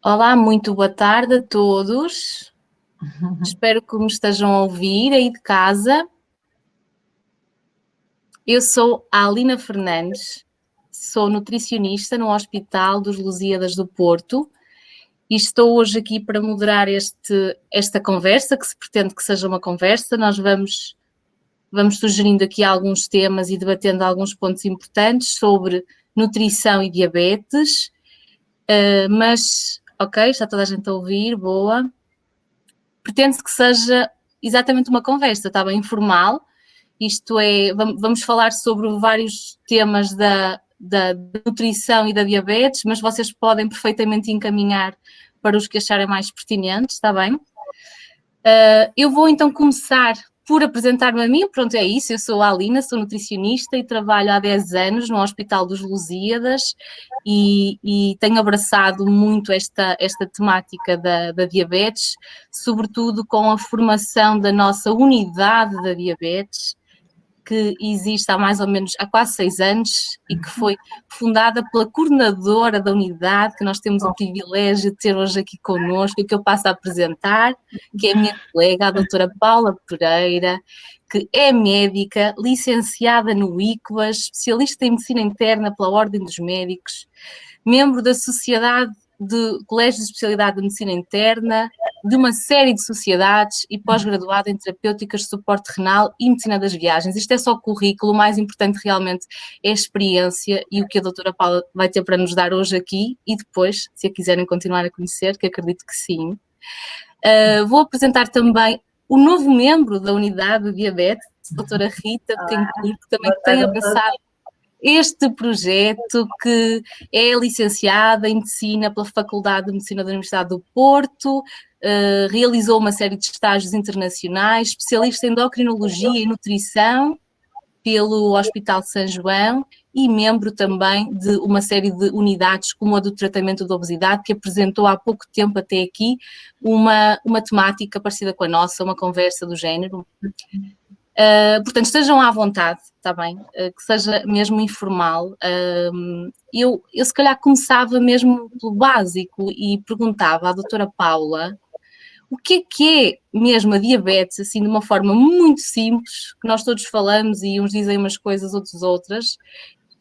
Olá, muito boa tarde a todos. Espero que me estejam a ouvir aí de casa. Eu sou a Alina Fernandes, sou nutricionista no Hospital dos Lusíadas do Porto e estou hoje aqui para moderar esta conversa, que se pretende que seja uma conversa. Nós vamos sugerindo aqui alguns temas e debatendo alguns pontos importantes sobre nutrição e diabetes, mas, ok, está toda a gente a ouvir, boa. Pretende-se que seja exatamente uma conversa, está bem, informal. Isto é, vamos falar sobre vários temas da nutrição e da diabetes, mas vocês podem perfeitamente encaminhar para os que acharem mais pertinentes, está bem? Eu vou então começar por apresentar-me a mim. Pronto, é isso, eu sou a Alina, sou nutricionista e trabalho há 10 anos no Hospital dos Lusíadas e tenho abraçado muito esta temática da diabetes, sobretudo com a formação da nossa unidade da diabetes, que existe há quase 6 anos e que foi fundada pela coordenadora da unidade, que nós temos o privilégio de ter hoje aqui connosco, e que eu passo a apresentar, que é a minha colega, a doutora Paula Pereira, que é médica, licenciada no ICBAS, especialista em medicina interna pela Ordem dos Médicos, membro da Sociedade de Colégios de Especialidade de Medicina Interna, de uma série de sociedades e pós-graduada em terapêuticas de suporte renal e medicina das viagens. Isto é só o currículo, o mais importante realmente é a experiência e o que a doutora Paula vai ter para nos dar hoje aqui e depois, se a quiserem continuar a conhecer, que acredito que sim. Vou apresentar também o novo membro da unidade de diabetes, a doutora Rita Betancourt, que também tem abraçado este projeto, que é licenciada em Medicina pela Faculdade de Medicina da Universidade do Porto, realizou uma série de estágios internacionais, especialista em endocrinologia e nutrição pelo Hospital de São João e membro também de uma série de unidades como a do tratamento da obesidade, que apresentou há pouco tempo até aqui uma temática parecida com a nossa, uma conversa do género. Portanto, estejam à vontade, está bem? Que seja mesmo informal. Eu se calhar começava mesmo pelo básico e perguntava à doutora Paula o que é mesmo a diabetes, assim, de uma forma muito simples, que nós todos falamos e uns dizem umas coisas, outros outras,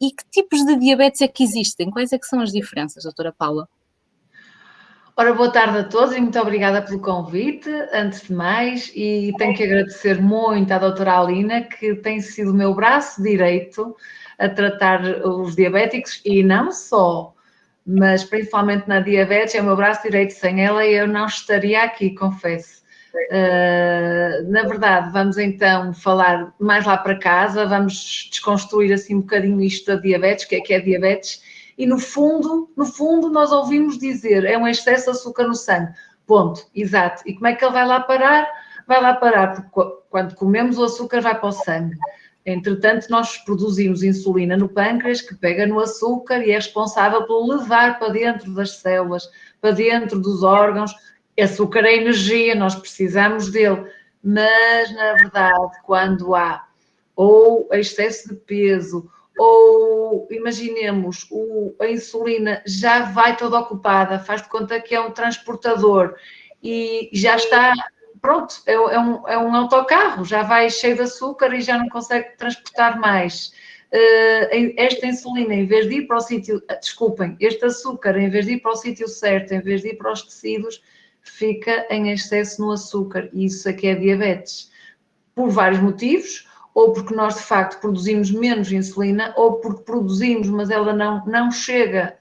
e que tipos de diabetes é que existem? Quais é que são as diferenças, doutora Paula? Ora, boa tarde a todos e muito obrigada pelo convite, antes de mais, e tenho que agradecer muito à doutora Alina, que tem sido o meu braço direito a tratar os diabéticos, e não só, mas principalmente na diabetes, é o meu braço direito. Sem ela eu não estaria aqui, confesso. Na verdade, vamos então falar mais lá para casa, vamos desconstruir assim um bocadinho isto da diabetes, o que é diabetes, e no fundo nós ouvimos dizer, é um excesso de açúcar no sangue, ponto, exato. E como é que ele vai lá parar? Vai lá parar, porque quando comemos o açúcar vai para o sangue. Entretanto, nós produzimos insulina no pâncreas, que pega no açúcar e é responsável por levar para dentro das células, para dentro dos órgãos. Açúcar é energia, nós precisamos dele, mas na verdade, quando há ou excesso de peso, ou imaginemos a insulina já vai toda ocupada, faz de conta que é um transportador e já está, pronto, é um autocarro, já vai cheio de açúcar e já não consegue transportar mais. Esta insulina, em vez de ir para o sítio, desculpem, este açúcar, em vez de ir para o sítio certo, em vez de ir para os tecidos, fica em excesso no açúcar, e isso aqui é diabetes. Por vários motivos, ou porque nós de facto produzimos menos insulina, ou porque produzimos, mas ela não chega,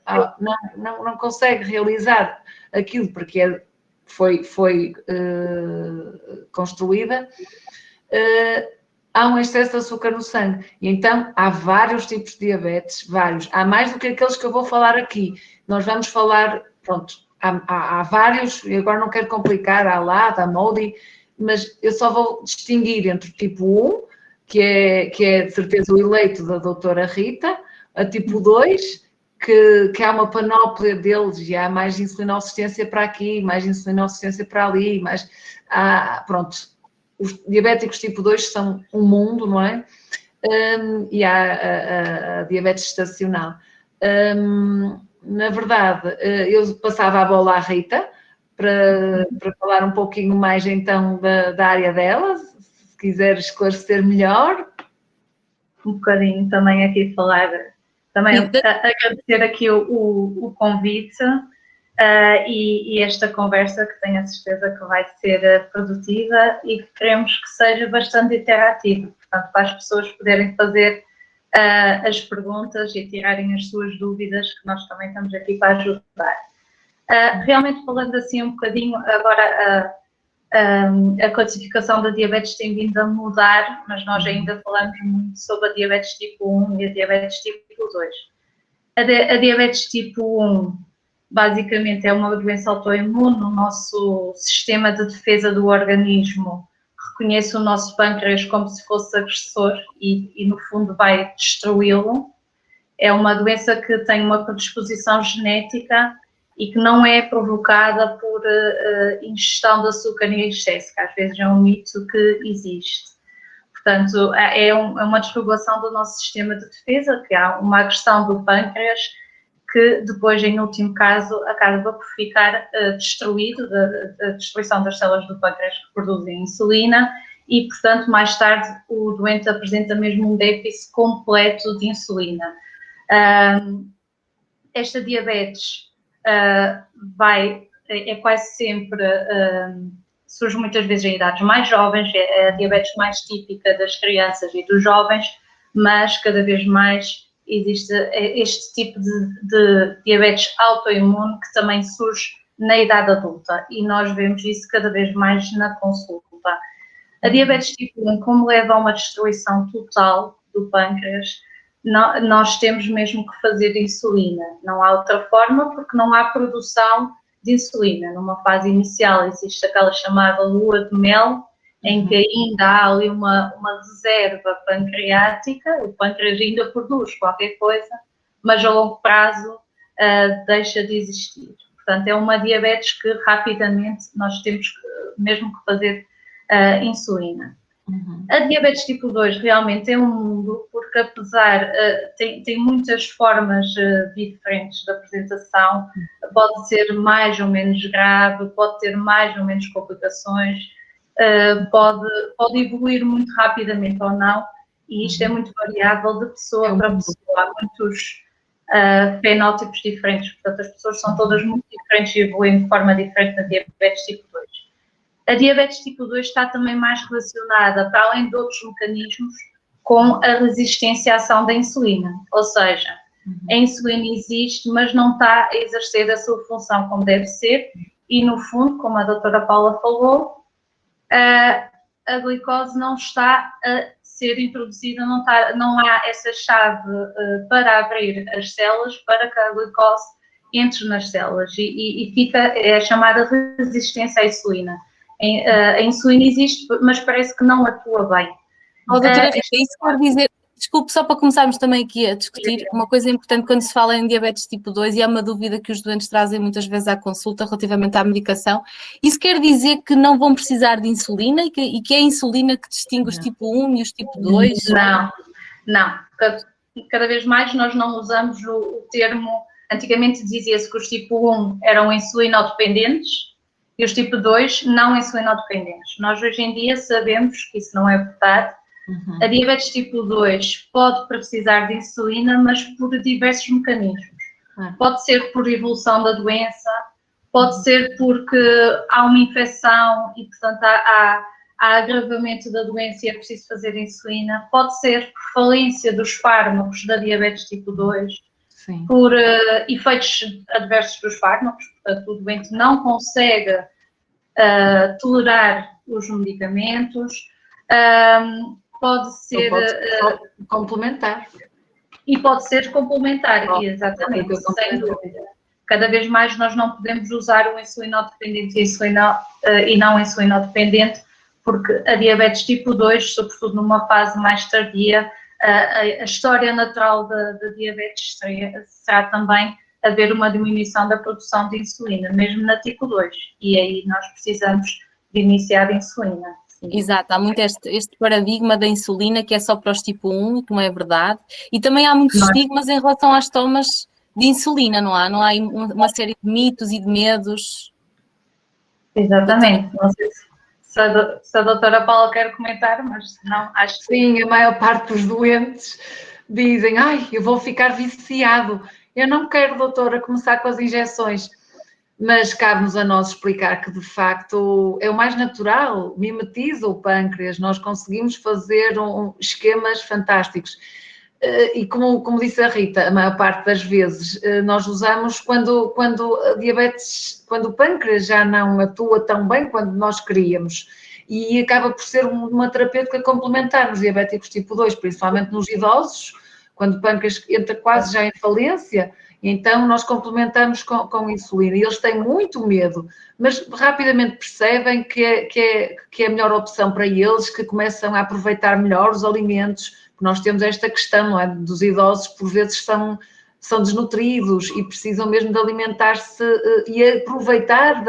não consegue realizar aquilo porque foi construída, há um excesso de açúcar no sangue. E então há vários tipos de diabetes, vários. Há mais do que aqueles que eu vou falar aqui. Nós vamos falar, pronto, há vários, e agora não quero complicar, há LAD, há MODI, mas eu só vou distinguir entre o tipo 1, que é de certeza o eleito da doutora Rita, a tipo 2, que há uma panóplia deles e há mais insulinossistência para aqui, mais insulinossistência para ali, pronto, os diabéticos tipo 2 são um mundo, não é? E há a diabetes estacional. na verdade, eu passava a bola à Rita para falar um pouquinho mais então da área dela, se quiser esclarecer melhor. Um bocadinho também aqui falar, também agradecer aqui o convite e esta conversa que tenho a certeza que vai ser produtiva e que queremos que seja bastante interativa, portanto, para as pessoas poderem fazer as perguntas e tirarem as suas dúvidas, que nós também estamos aqui para ajudar. Realmente falando assim um bocadinho, agora a classificação da diabetes tem vindo a mudar, mas nós ainda falamos muito sobre a diabetes tipo 1 e a diabetes tipo 2. A diabetes tipo 1 basicamente é uma doença autoimune, o nosso sistema de defesa do organismo reconhece o nosso pâncreas como se fosse agressor e no fundo vai destruí-lo. É uma doença que tem uma predisposição genética e que não é provocada por ingestão de açúcar em excesso, que às vezes é um mito que existe. Portanto, é uma desregulação do nosso sistema de defesa, que há uma agressão do pâncreas que depois, em último caso, acaba por ficar destruído, da destruição das células do pâncreas que produzem insulina e, portanto, mais tarde o doente apresenta mesmo um déficit completo de insulina. Esta diabetes é quase sempre, surge muitas vezes em idades mais jovens, é a diabetes mais típica das crianças e dos jovens, mas cada vez mais existe este tipo de diabetes autoimune que também surge na idade adulta e nós vemos isso cada vez mais na consulta. A diabetes tipo 1, como leva a uma destruição total do pâncreas, nós temos mesmo que fazer insulina. Não há outra forma porque não há produção de insulina. Numa fase inicial existe aquela chamada lua de mel, em que ainda há ali uma reserva pancreática, o pâncreas ainda produz qualquer coisa, mas a longo prazo deixa de existir. Portanto, é uma diabetes que rapidamente nós temos mesmo que fazer insulina. A diabetes tipo 2 realmente é um mundo, porque apesar, tem muitas formas diferentes de apresentação, pode ser mais ou menos grave, pode ter mais ou menos complicações, pode evoluir muito rapidamente ou não, e isto é muito variável de pessoa para pessoa. Há muitos fenótipos diferentes, portanto as pessoas são todas muito diferentes e evoluem de forma diferente na diabetes tipo 2. A diabetes tipo 2 está também mais relacionada, para além de outros mecanismos, com a resistência à ação da insulina, ou seja, a insulina existe, mas não está a exercer a sua função como deve ser e, no fundo, como a doutora Paula falou, a glicose não está a ser introduzida, não há essa chave para abrir as células para que a glicose entre nas células e fica a chamada resistência à insulina. A insulina existe, mas parece que não atua bem. Doutora, isso quer dizer, desculpe, só para começarmos também aqui a discutir, uma coisa importante quando se fala em diabetes tipo 2, e é uma dúvida que os doentes trazem muitas vezes à consulta relativamente à medicação, isso quer dizer que não vão precisar de insulina e que é a insulina que distingue os tipo 1 e os tipo 2? Não. Cada vez mais nós não usamos o termo, antigamente dizia-se que os tipo 1 eram insulinodependentes, e os tipo 2 não insulinodependentes. Nós hoje em dia sabemos que isso não é verdade. A diabetes tipo 2 pode precisar de insulina, mas por diversos mecanismos. Pode ser por evolução da doença, pode ser porque há uma infecção e, portanto, há agravamento da doença e é preciso fazer insulina. Pode ser por falência dos fármacos da diabetes tipo 2, por efeitos adversos dos fármacos, portanto, o doente não consegue tolerar os medicamentos, pode ser complementar. E pode ser complementar, exatamente, sem dúvida. Cada vez mais nós não podemos usar o insulinodependente e não insulinodependente, porque a diabetes tipo 2, sobretudo numa fase mais tardia, a história natural da diabetes será também haver uma diminuição da produção de insulina, mesmo na tipo 2, e aí nós precisamos de iniciar a insulina. Sim. Exato, há muito este paradigma da insulina que é só para os tipo 1, que não é verdade, e também há muitos estigmas em relação às tomas de insulina, não há? Não há aí uma série de mitos e de medos? Exatamente. Não sei se a doutora Paula quer comentar, mas se não, acho que... Sim, a maior parte dos doentes dizem, ai, eu vou ficar viciado. Eu não quero, doutora, começar com as injeções. Mas cabe-nos a nós explicar que, de facto, é o mais natural, mimetiza o pâncreas, nós conseguimos fazer esquemas fantásticos. E como disse a Rita, a maior parte das vezes nós usamos quando a diabetes, quando o pâncreas já não atua tão bem quando nós queríamos. E acaba por ser uma terapêutica complementar nos diabéticos tipo 2, principalmente nos idosos, quando o pâncreas entra quase já em falência. Então, nós complementamos com insulina e eles têm muito medo, mas rapidamente percebem que é a melhor opção para eles, que começam a aproveitar melhor os alimentos. Nós temos esta questão, não é? Dos idosos que por vezes são desnutridos e precisam mesmo de alimentar-se e aproveitar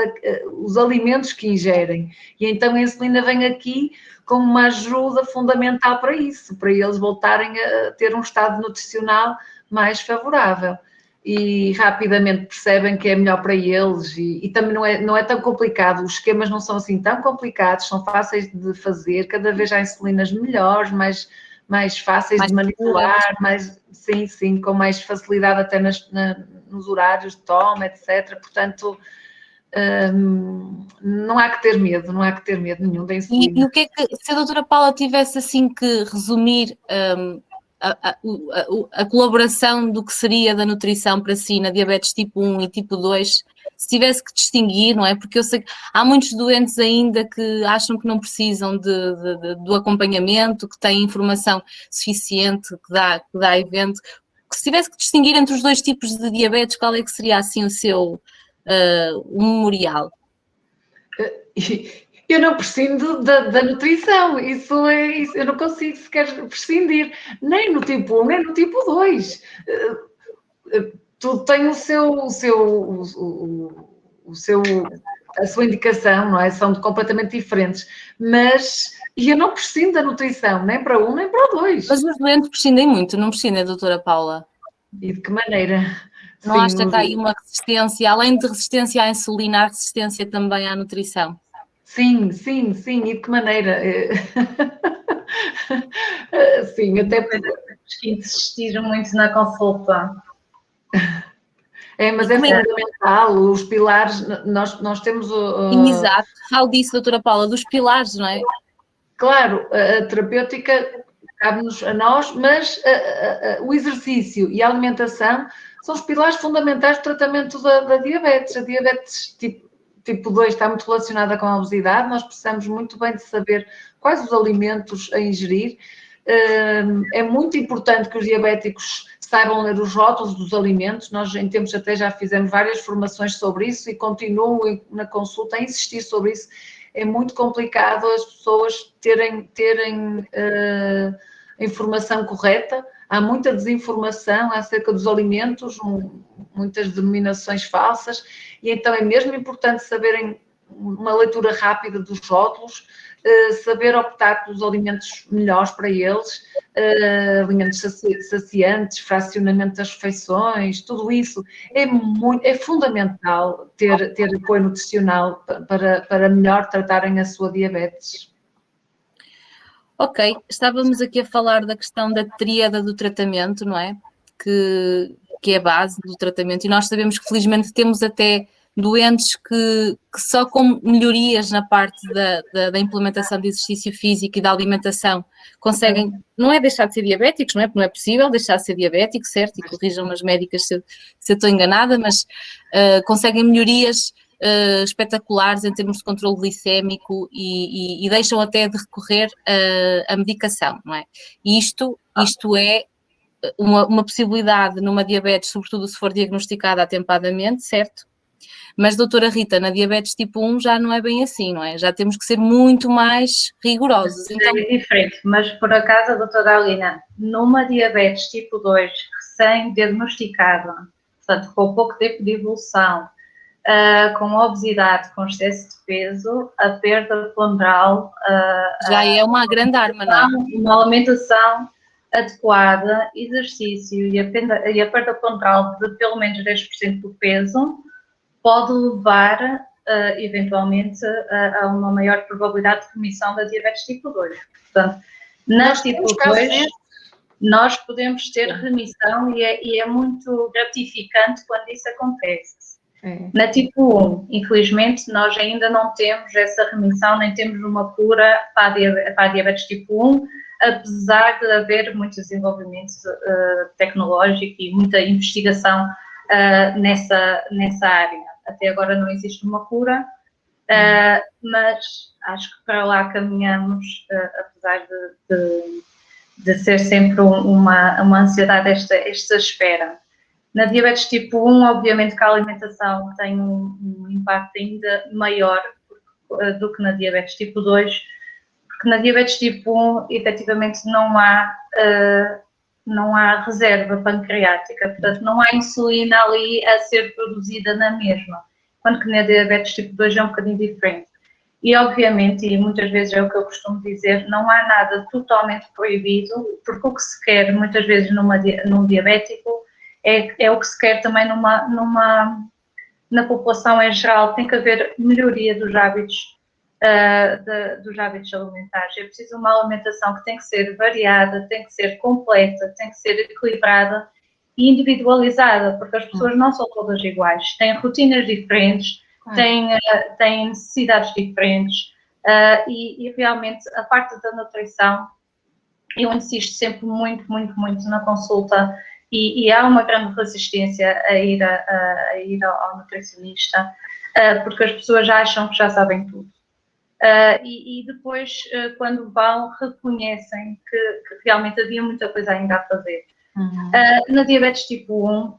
os alimentos que ingerem. E então a insulina vem aqui como uma ajuda fundamental para isso, para eles voltarem a ter um estado nutricional mais favorável. E rapidamente percebem que é melhor para eles e também não é tão complicado, os esquemas não são assim tão complicados, são fáceis de fazer, cada vez há insulinas melhores, mais fáceis de manipular, sim, com mais facilidade até nos horários de toma, etc. Portanto, não há que ter medo nenhum da insulina. E o que é que, se a doutora Paula tivesse assim que resumir a colaboração do que seria da nutrição para si na diabetes tipo 1 e tipo 2, se tivesse que distinguir, não é? Porque eu sei que há muitos doentes ainda que acham que não precisam do acompanhamento, que têm informação suficiente, que dá evento. Se tivesse que distinguir entre os dois tipos de diabetes, qual é que seria assim o seu memorial? Eu não prescindo da nutrição, isso eu não consigo sequer prescindir, nem no tipo 1, nem no tipo 2. Tudo tem a sua indicação, não é? São completamente diferentes, mas eu não prescindo da nutrição, nem para um, nem para o 2. Mas os doentes prescindem muito, não prescindem, doutora Paula? E de que maneira? Não acha que há aí uma resistência, além de resistência à insulina, há resistência também à nutrição? Sim, e de que maneira? Sim, até porque insistir muito na consulta. Mas é fundamental, os pilares, nós temos... Exato, falo disso, doutora Paula, dos pilares, não é? Claro, a terapêutica cabe-nos a nós, mas o exercício e a alimentação são os pilares fundamentais do tratamento da diabetes. A diabetes tipo 2 está muito relacionada com a obesidade, nós precisamos muito bem de saber quais os alimentos a ingerir. É muito importante que os diabéticos saibam ler os rótulos dos alimentos, nós em tempos até já fizemos várias formações sobre isso e continuo na consulta a insistir sobre isso. É muito complicado as pessoas terem a informação correta, há muita desinformação acerca dos alimentos, muitas denominações falsas, e então é mesmo importante saberem uma leitura rápida dos rótulos, saber optar pelos alimentos melhores para eles, alimentos saciantes, fracionamento das refeições, tudo isso é fundamental ter apoio nutricional para melhor tratarem a sua diabetes. Ok, estávamos aqui a falar da questão da tríada do tratamento, não é? Que é a base do tratamento, e nós sabemos que felizmente temos até doentes que só com melhorias na parte da implementação de exercício físico e da alimentação conseguem, não é deixar de ser diabéticos, não é? Porque não é possível deixar de ser diabético, certo? E corrijam-me as médicas se eu estou enganada, mas conseguem melhorias espetaculares em termos de controle glicémico e deixam até de recorrer à medicação, não é? E isto é uma possibilidade numa diabetes, sobretudo se for diagnosticada atempadamente, certo? Mas, doutora Rita, na diabetes tipo 1 já não é bem assim, não é? Já temos que ser muito mais rigorosos. Então... É diferente, mas por acaso, doutora Alina, numa diabetes tipo 2 recém-diagnosticada, portanto, com pouco tempo de evolução, com obesidade, com excesso de peso, a perda ponderal... já é uma grande arma, não é? Uma alimentação adequada, exercício e a perda ponderal de pelo menos 10% do peso pode levar, eventualmente, a uma maior probabilidade de remissão da diabetes tipo 2. Portanto, na tipo 2, nós podemos ter remissão e é muito gratificante quando isso acontece. Na tipo 1, infelizmente, nós ainda não temos essa remissão, nem temos uma cura para a diabetes tipo 1, apesar de haver muito desenvolvimento tecnológico e muita investigação nessa área. Até agora não existe uma cura, mas acho que para lá caminhamos, apesar de ser sempre uma ansiedade esta espera. Na diabetes tipo 1, obviamente que a alimentação tem um impacto ainda maior do que na diabetes tipo 2, porque na diabetes tipo 1, efetivamente, não há reserva pancreática, portanto, não há insulina ali a ser produzida na mesma, quando que na diabetes tipo 2 é um bocadinho diferente. E, obviamente, e muitas vezes é o que eu costumo dizer, não há nada totalmente proibido, porque o que se quer, muitas vezes, num diabético, é o que se quer também na população em geral. Tem que haver melhoria dos hábitos alimentares. É preciso uma alimentação que tem que ser variada, tem que ser completa, tem que ser equilibrada e individualizada, porque as pessoas não são todas iguais, têm rotinas diferentes, têm necessidades diferentes, e realmente a parte da nutrição, eu insisto sempre muito na consulta, e há uma grande resistência a ir ao nutricionista, porque as pessoas acham que já sabem tudo. E depois, quando vão, reconhecem que realmente havia muita coisa ainda a fazer. Na diabetes tipo 1,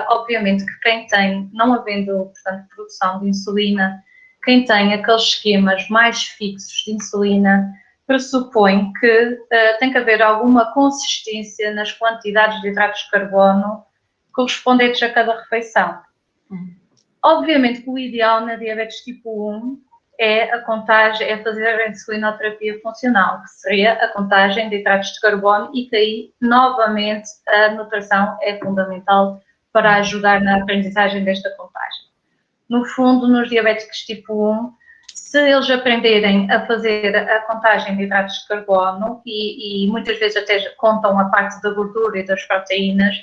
obviamente que quem tem, não havendo, portanto, produção de insulina, quem tem aqueles esquemas mais fixos de insulina, pressupõe que tem que haver alguma consistência nas quantidades de hidratos de carbono correspondentes a cada refeição. Obviamente que o ideal na diabetes tipo 1 é fazer a insulinoterapia funcional, que seria a contagem de hidratos de carbono, e que aí, novamente, a nutrição é fundamental para ajudar na aprendizagem desta contagem. No fundo, nos diabéticos tipo 1, se eles aprenderem a fazer a contagem de hidratos de carbono e muitas vezes até contam a parte da gordura e das proteínas,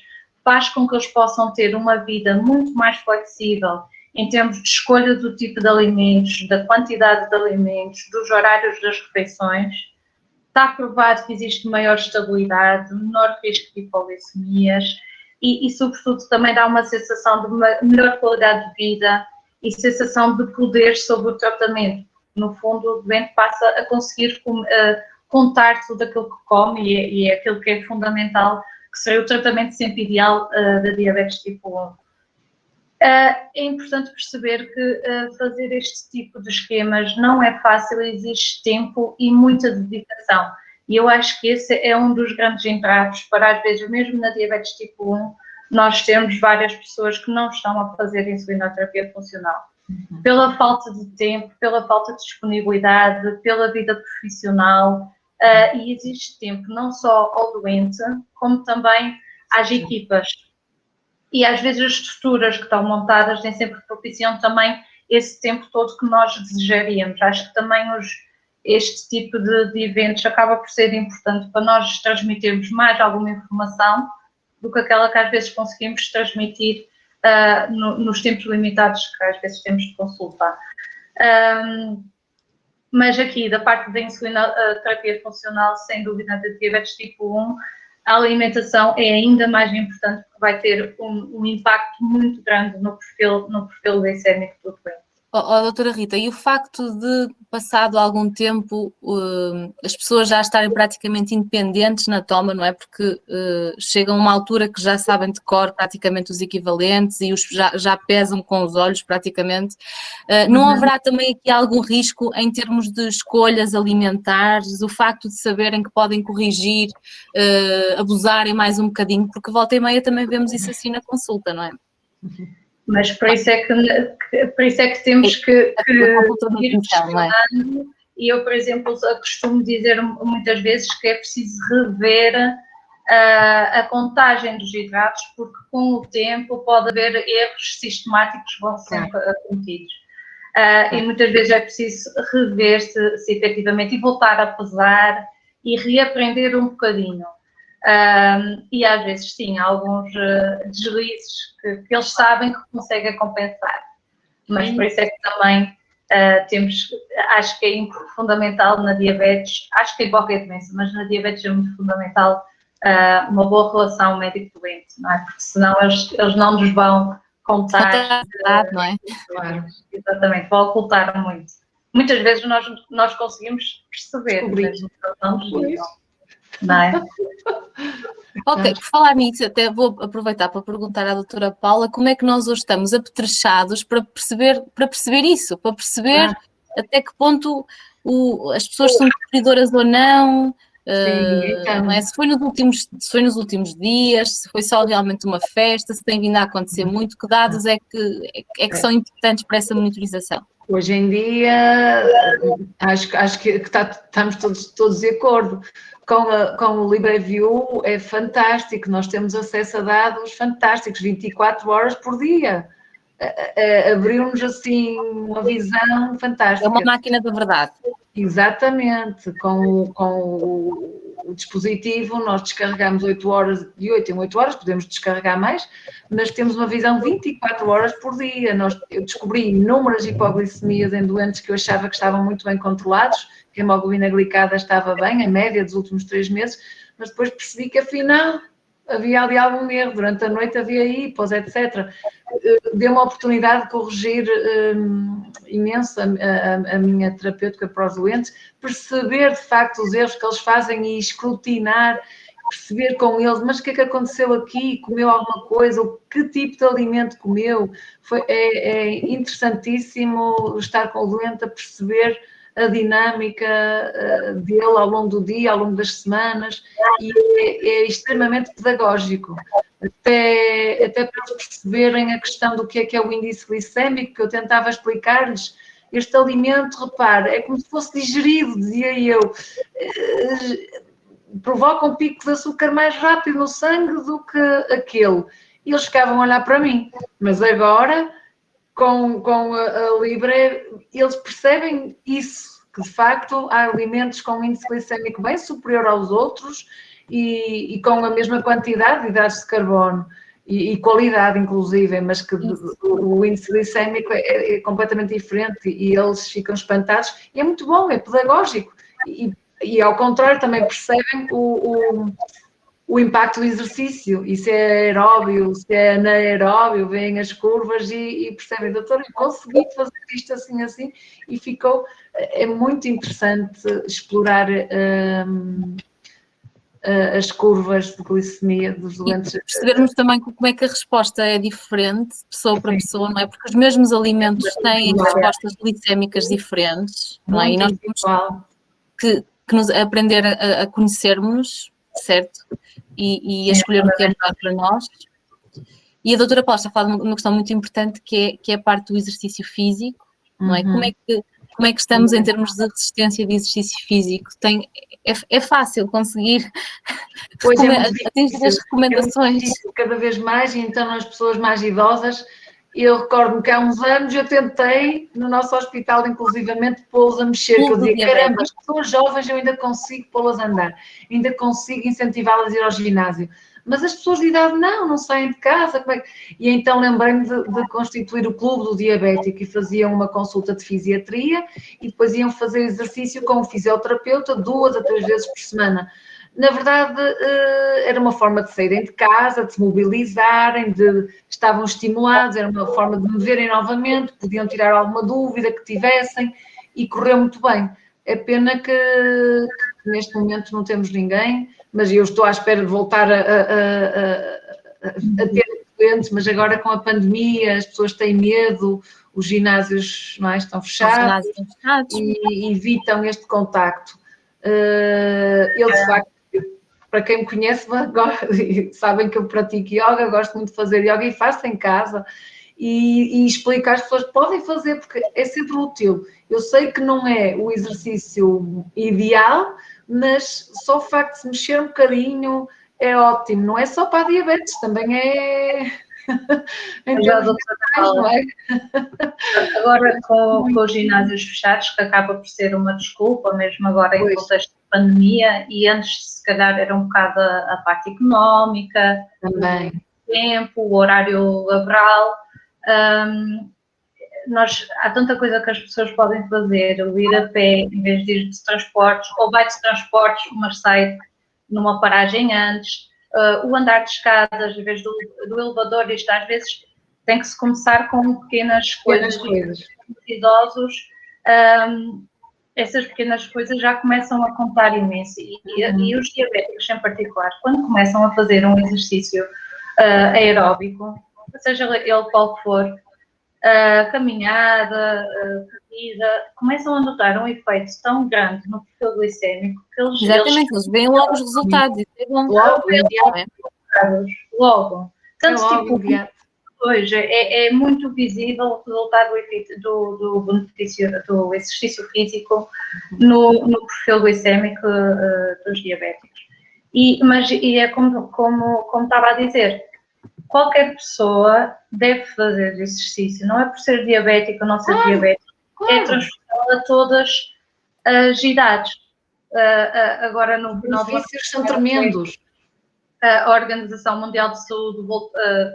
faz com que eles possam ter uma vida muito mais flexível em termos de escolha do tipo de alimentos, da quantidade de alimentos, dos horários das refeições. Está provado que existe maior estabilidade, menor risco de hipoglicemias e sobretudo, também dá uma sensação de uma melhor qualidade de vida e sensação de poder sobre o tratamento. No fundo, o doente passa a conseguir contar tudo aquilo que come e é aquilo que é fundamental, que seria o tratamento sempre ideal da diabetes tipo 1. É importante perceber que fazer este tipo de esquemas não é fácil, exige tempo e muita dedicação. E eu acho que esse é um dos grandes entraves para, às vezes, mesmo na diabetes tipo 1, nós temos várias pessoas que não estão a fazer insulinoterapia funcional. Pela falta de tempo, pela falta de disponibilidade, pela vida profissional, e existe tempo não só ao doente, como também às equipas. E às vezes as estruturas que estão montadas nem sempre propiciam também esse tempo todo que nós desejaríamos. Acho que também este tipo de eventos acaba por ser importante para nós transmitirmos mais alguma informação do que aquela que às vezes conseguimos transmitir nos tempos limitados que às vezes temos de consulta. Mas aqui, da parte da insulinoterapia funcional, sem dúvida, da diabetes tipo 1, a alimentação é ainda mais importante, porque vai ter um impacto muito grande no perfil glicémico do doente. Doutora Rita, e o facto de, passado algum tempo, as pessoas já estarem praticamente independentes na toma, não é? Porque chegam a uma altura que já sabem de cor praticamente os equivalentes e já pesam com os olhos praticamente. Não haverá também aqui algum risco em termos de escolhas alimentares, o facto de saberem que podem corrigir, abusarem mais um bocadinho, porque volta e meia também vemos isso assim na consulta, não é? Mas por isso é que temos que ir questionando. E eu, por exemplo, costumo dizer muitas vezes que é preciso rever a contagem dos hidratos, porque com o tempo pode haver erros sistemáticos que vão ser cometidos. E muitas vezes é preciso rever se efetivamente e voltar a pesar e reaprender um bocadinho. E às vezes sim, há alguns deslizes que eles sabem que conseguem compensar. Mas por isso é que também acho que é fundamental na diabetes, acho que em qualquer doença, mas na diabetes é muito fundamental uma boa relação médico-doente, não é? Porque senão eles não nos vão contar. Não é? Claro. Exatamente, vão ocultar muito. Muitas vezes nós conseguimos perceber, mas não nos digam, não é? Ok, por falar nisso, até vou aproveitar para perguntar à doutora Paula como é que nós hoje estamos apetrechados para perceber isso, para perceber até que ponto as pessoas são cumpridoras ou não, então. não é? Se foi nos últimos dias, se foi só realmente uma festa, se tem vindo a acontecer muito, que dados é que são importantes para essa monitorização? Hoje em dia, acho que estamos todos de acordo. Com o LibreView é fantástico, nós temos acesso a dados fantásticos, 24 horas por dia. Abriu-nos assim uma visão fantástica. É uma máquina da verdade. Exatamente, com o dispositivo nós descarregamos 8 horas, de 8 em 8 horas, podemos descarregar mais, mas temos uma visão 24 horas por dia. Eu descobri inúmeras hipoglicemias em doentes que eu achava que estavam muito bem controlados, que a hemoglobina glicada estava bem, a média dos últimos 3 meses, mas depois percebi que afinal havia ali algum erro, durante a noite havia hipos, etc. Deu uma oportunidade de corrigir imenso a minha terapêutica para os doentes, perceber de facto os erros que eles fazem e escrutinar, perceber com eles, mas o que é que aconteceu aqui, comeu alguma coisa, que tipo de alimento comeu, é interessantíssimo estar com o doente a perceber a dinâmica dele ao longo do dia, ao longo das semanas, e é extremamente pedagógico. Até para eles perceberem a questão do que é o índice glicémico, que eu tentava explicar-lhes. Este alimento, repare, é como se fosse digerido, dizia eu, provoca um pico de açúcar mais rápido no sangue do que aquele. E eles ficavam a olhar para mim. Mas agora, com a Libre, eles percebem isso, que de facto há alimentos com índice glicémico bem superior aos outros e com a mesma quantidade de hidratos de carbono e qualidade, inclusive, mas que o índice glicémico é completamente diferente e eles ficam espantados. E é muito bom, é pedagógico. E ao contrário, também percebem o impacto do exercício, e se é aeróbio, se é anaeróbio, veem as curvas e percebem, doutor, eu consegui fazer isto assim, assim, e ficou, é muito interessante explorar as curvas de glicemia dos doentes. E percebermos também como é que a resposta é diferente, pessoa para pessoa, não é? Porque os mesmos alimentos têm respostas glicémicas diferentes, não é? E nós temos que nos aprender a conhecermos, certo? E a escolher o que é melhor para nós. E a doutora Paula está a falar de uma questão muito importante que é a parte do exercício físico, não é? Como é que estamos em termos de resistência de exercício físico? É fácil conseguir atingir as recomendações. Cada vez mais, e então as pessoas mais idosas, eu recordo-me que há uns anos eu tentei, no nosso hospital, inclusivamente, pô-los a mexer, que eu dizia, caramba, as pessoas jovens eu ainda consigo pô-las a andar, ainda consigo incentivá-las a ir ao ginásio, mas as pessoas de idade não saem de casa, E então lembrei-me de constituir o clube do diabético e faziam uma consulta de fisiatria e depois iam fazer exercício com um fisioterapeuta 2 a 3 vezes por semana. Na verdade, era uma forma de saírem de casa, de se mobilizarem, estavam estimulados, era uma forma de me verem novamente, podiam tirar alguma dúvida que tivessem e correu muito bem. É pena que neste momento não temos ninguém, mas eu estou à espera de voltar a ter doentes, mas agora com a pandemia as pessoas têm medo, os ginásios não é, estão fechados e evitam este contacto. Eu, de facto, para quem me conhece, sabem que eu pratico yoga, gosto muito de fazer yoga e faço em casa e explico às pessoas que podem fazer, porque é sempre útil. Eu sei que não é o exercício ideal, mas só o facto de se mexer um bocadinho é ótimo, não é só para a diabetes, também é em Já termos mentais, não é? Agora com os ginásios fechados, que acaba por ser uma desculpa, mesmo agora em contexto de pandemia, e antes se calhar era um bocado a parte económica, Também. o tempo, o horário laboral. Há tanta coisa que as pessoas podem fazer, o ir a pé em vez de ir de transportes, ou vai de transportes, mas sai numa paragem antes, o andar de escadas em vez do elevador, isto às vezes tem que se começar com pequenas coisas. Os idosos, essas pequenas coisas já começam a contar imenso, e os diabéticos em particular, quando começam a fazer um exercício aeróbico, seja ele qual for, caminhada, corrida, começam a notar um efeito tão grande no perfil glicémico que eles... Exatamente, eles veem logo os resultados. Logo. Tanto logo, hoje é muito visível o resultado do benefício do exercício físico no perfil glicémico dos diabéticos. Mas é como estava a dizer, qualquer pessoa deve fazer exercício, não é por ser diabético ou não ser diabético, é transversal a todas as idades. Agora, os benefícios são tremendos. A Organização Mundial de Saúde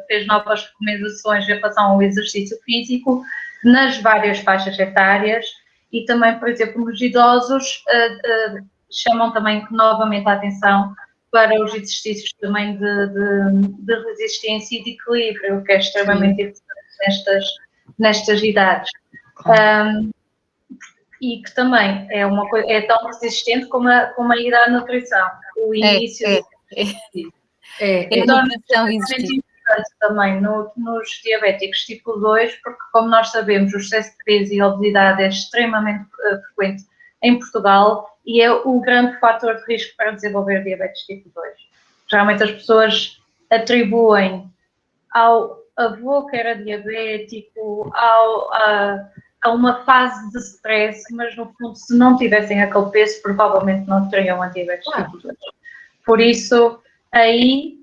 fez novas recomendações em relação ao exercício físico nas várias faixas etárias e também, por exemplo, nos idosos, chamam também novamente a atenção para os exercícios também de resistência e de equilíbrio, que é extremamente importante nestas idades. E que também é tão resistente como a ir à nutrição. O início então, importante também nos diabéticos tipo 2, porque como nós sabemos, o excesso de peso e a obesidade é extremamente frequente em Portugal e é o grande fator de risco para desenvolver diabetes tipo 2. Geralmente as pessoas atribuem ao avô que era diabético, a uma fase de stress, mas no fundo, se não tivessem aquele peso, provavelmente não teriam a diabetes tipo 2. Por isso, aí,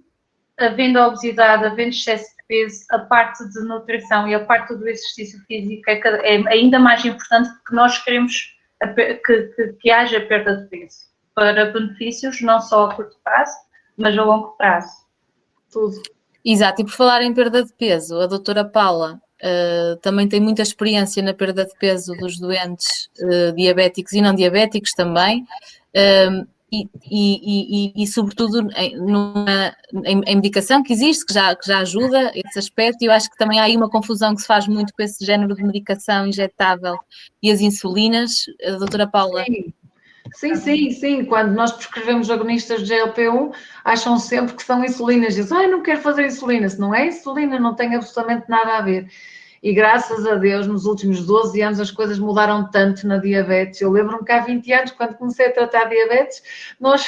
havendo a obesidade, havendo excesso de peso, a parte de nutrição e a parte do exercício físico é ainda mais importante porque nós queremos que haja perda de peso para benefícios não só a curto prazo, mas a longo prazo. Tudo. Exato, e por falar em perda de peso, a doutora Paula também tem muita experiência na perda de peso dos doentes diabéticos e não diabéticos também, e sobretudo em medicação que existe, que já ajuda esse aspecto, e eu acho que também há aí uma confusão que se faz muito com esse género de medicação injetável e as insulinas. A doutora Paula... Sim. Quando nós prescrevemos agonistas de GLP-1, acham sempre que são insulinas. Dizem, não quero fazer insulina. Se não é insulina, não tem absolutamente nada a ver. E graças a Deus, nos últimos 12 anos, as coisas mudaram tanto na diabetes. Eu lembro-me que há 20 anos, quando comecei a tratar diabetes, nós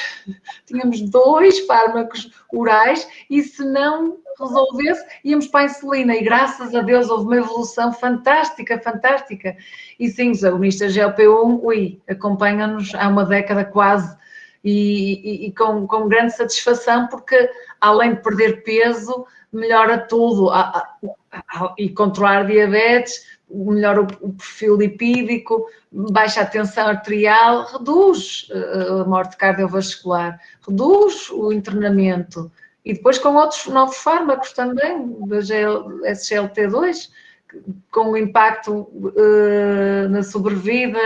tínhamos 2 fármacos orais e se não resolvesse, íamos para a insulina. E graças a Deus houve uma evolução fantástica. E sim, os agonistas GLP-1, acompanham-nos há uma década quase e com grande satisfação, porque além de perder peso, melhora tudo. E controlar diabetes, melhora o perfil lipídico, baixa a tensão arterial, reduz a morte cardiovascular, reduz o internamento. E depois com outros novos fármacos também, da SGLT2, com impacto na sobrevida,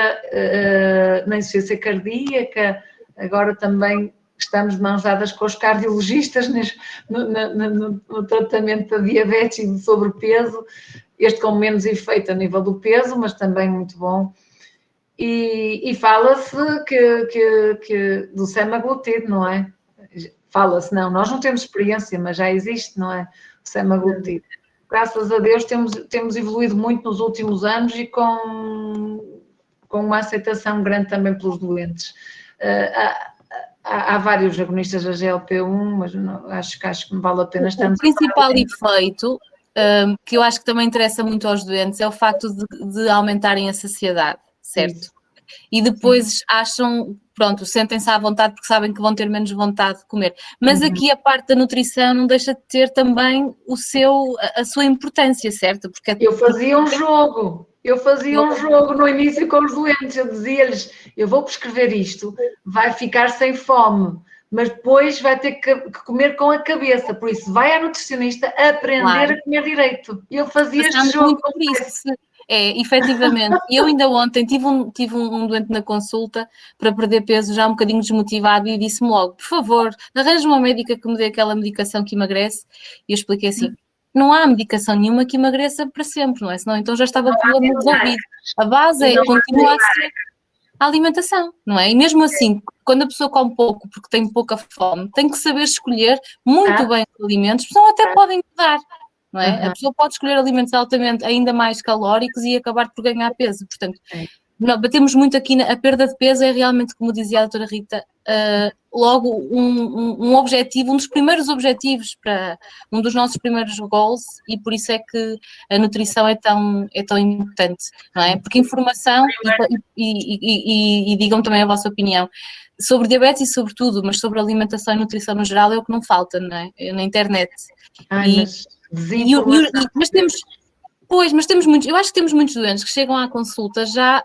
na insuficiência cardíaca. Agora também estamos de mãos dadas com os cardiologistas no tratamento da diabetes e do sobrepeso, este com menos efeito a nível do peso, mas também muito bom. E fala-se que do semaglutide, não é? Fala-se, não, nós não temos experiência, mas já existe, não é? O semaglutide. Graças a Deus temos evoluído muito nos últimos anos e com uma aceitação grande também pelos doentes. Há vários agonistas da GLP-1, mas acho que não vale a pena estar... O principal efeito, que eu acho que também interessa muito aos doentes, é o facto de aumentarem a saciedade, certo? e depois acham, pronto, sentem-se à vontade porque sabem que vão ter menos vontade de comer. Mas aqui a parte da nutrição não deixa de ter também a sua importância, certo? Porque eu fazia um jogo no início com os doentes, eu dizia-lhes, eu vou prescrever isto, vai ficar sem fome, mas depois vai ter que comer com a cabeça, por isso vai à nutricionista aprender a comer direito. Eu fazia este jogo. Muito por isso. Efetivamente. E eu ainda ontem tive um doente na consulta para perder peso, já um bocadinho desmotivado, e disse-me logo, por favor, arranje uma médica que me dê aquela medicação que emagrece. E eu expliquei assim, não há medicação nenhuma que emagreça para sempre, não é? Senão então já estava o problema resolvido. A base continua a ser a alimentação, não é? E mesmo assim, quando a pessoa come pouco porque tem pouca fome, tem que saber escolher muito bem os alimentos, senão até podem mudar. Não é? A pessoa pode escolher alimentos altamente ainda mais calóricos e acabar por ganhar peso. Portanto, batemos muito aqui a perda de peso é realmente, como dizia a doutora Rita, logo um objetivo, um dos primeiros objetivos para um dos nossos primeiros goals, e por isso é que a nutrição é tão importante, não é? Porque informação, e digam também a vossa opinião, sobre diabetes e sobre tudo, mas sobre alimentação e nutrição no geral é o que não falta, não é? Na internet. Mas temos muitos, eu acho que temos muitos doentes que chegam à consulta já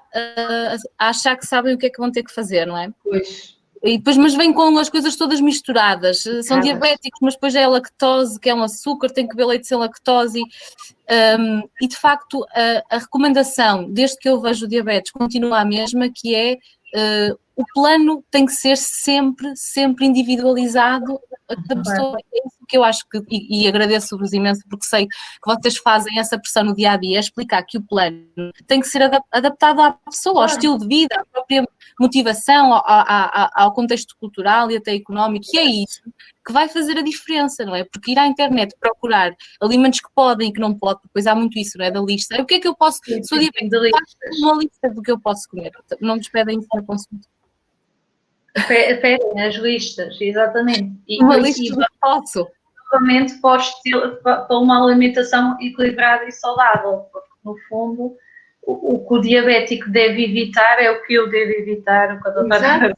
a achar que sabem o que é que vão ter que fazer, não é? Pois. E depois, mas vêm com as coisas todas misturadas. São diabéticos, mas depois é a lactose, que é um açúcar, tem que beber leite sem lactose. E de facto, a recomendação, desde que eu vejo o diabetes, continua a mesma, que é o plano tem que ser sempre individualizado a cada pessoa. É isso que eu acho que, e agradeço-vos imenso, porque sei que vocês fazem essa pressão no dia-a-dia, explicar que o plano tem que ser adaptado à pessoa, ao estilo de vida, à própria motivação, ao contexto cultural e até económico, e é isso que vai fazer a diferença, não é? Porque ir à internet procurar alimentos que podem e que não podem, depois há muito isso, não é? Da lista. O que é que eu posso... Sou diabética, faço uma lista do que eu posso comer. Não me despedem isso na consulta. Pedem as listas, exatamente. Uma lista do que posso. Novamente, para uma alimentação equilibrada e saudável, porque no fundo o que o diabético deve evitar é o que eu devo evitar, o que a doutora...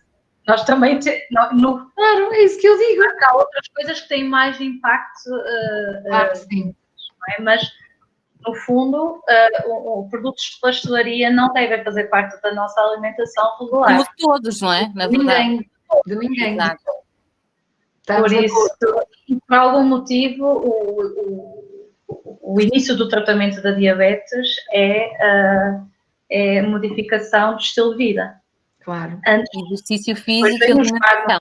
Nós também claro, é isso que eu digo. Há outras coisas que têm mais impacto, sim. Não é? Mas no fundo, produtos de pastelaria não devem fazer parte da nossa alimentação regular. Como todos, não é? Na verdade. De ninguém. Por isso, por algum motivo, o início do tratamento da diabetes é a modificação do estilo de vida. Claro. Exercício físico e alimentação.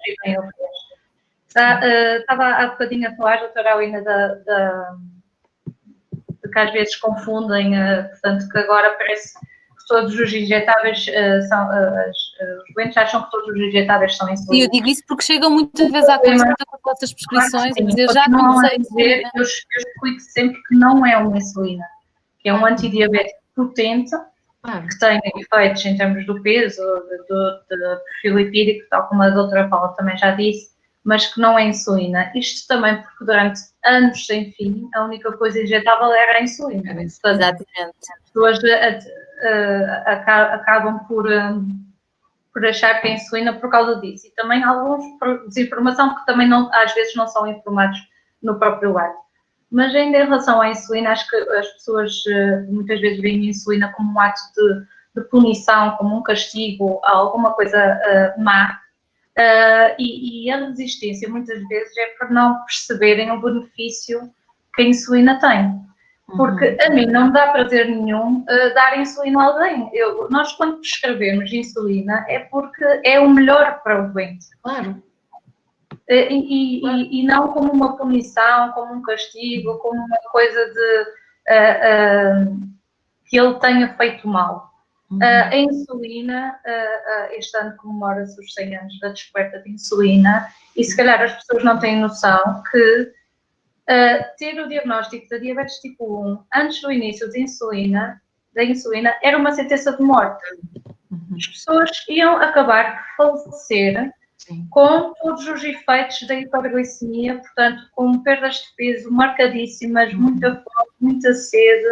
Estava há bocadinho a falar, doutora Alina, de que às vezes confundem, portanto, que agora parece que todos os injetáveis os doentes acham que todos os injetáveis são insulina. Sim, eu digo isso porque chegam muitas vezes à consulta com as vossas prescrições a dizer já comecei a dizer. Eu explico sempre que não é uma insulina, que é um antidiabético potente, que tem efeitos em termos do peso, do perfil lipídico, tal como a doutora Paula também já disse, mas que não é insulina. Isto também porque durante anos sem fim, a única coisa injetável era a insulina. Exatamente. As pessoas acabam por achar que é insulina por causa disso. E também há alguns desinformação que também às vezes não são informados no próprio ato. Mas ainda em relação à insulina, acho que as pessoas muitas vezes veem a insulina como um ato de punição, como um castigo, alguma coisa má. E a resistência muitas vezes é por não perceberem o benefício que a insulina tem. Porque a mim não me dá prazer nenhum dar insulina a alguém. Nós, quando prescrevemos insulina, é porque é o melhor para o doente. Claro. E não como uma punição, como um castigo, como uma coisa de que ele tenha feito mal. A insulina, este ano comemora-se os 100 anos da descoberta de insulina, e se calhar as pessoas não têm noção que ter o diagnóstico da diabetes tipo 1 antes do início da insulina era uma sentença de morte. As pessoas iam acabar por falecer com todos os efeitos da hiperglicemia, portanto, com perdas de peso marcadíssimas, muita fome, muita sede,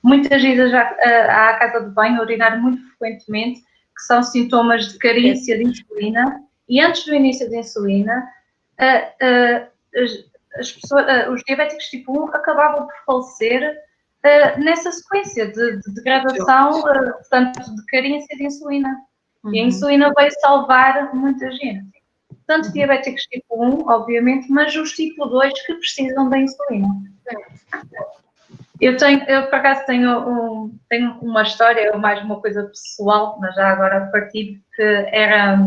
muitas idas à casa de banho, urinar muito frequentemente, que são sintomas de carência de insulina, e antes do início da insulina, os diabéticos tipo 1 acabavam por falecer nessa sequência de degradação, portanto, de carência de insulina. E a insulina veio salvar muita gente. Tanto diabéticos tipo 1, obviamente, mas os tipo 2 que precisam da insulina. Eu por acaso tenho uma história, mais uma coisa pessoal, mas já agora a partir que era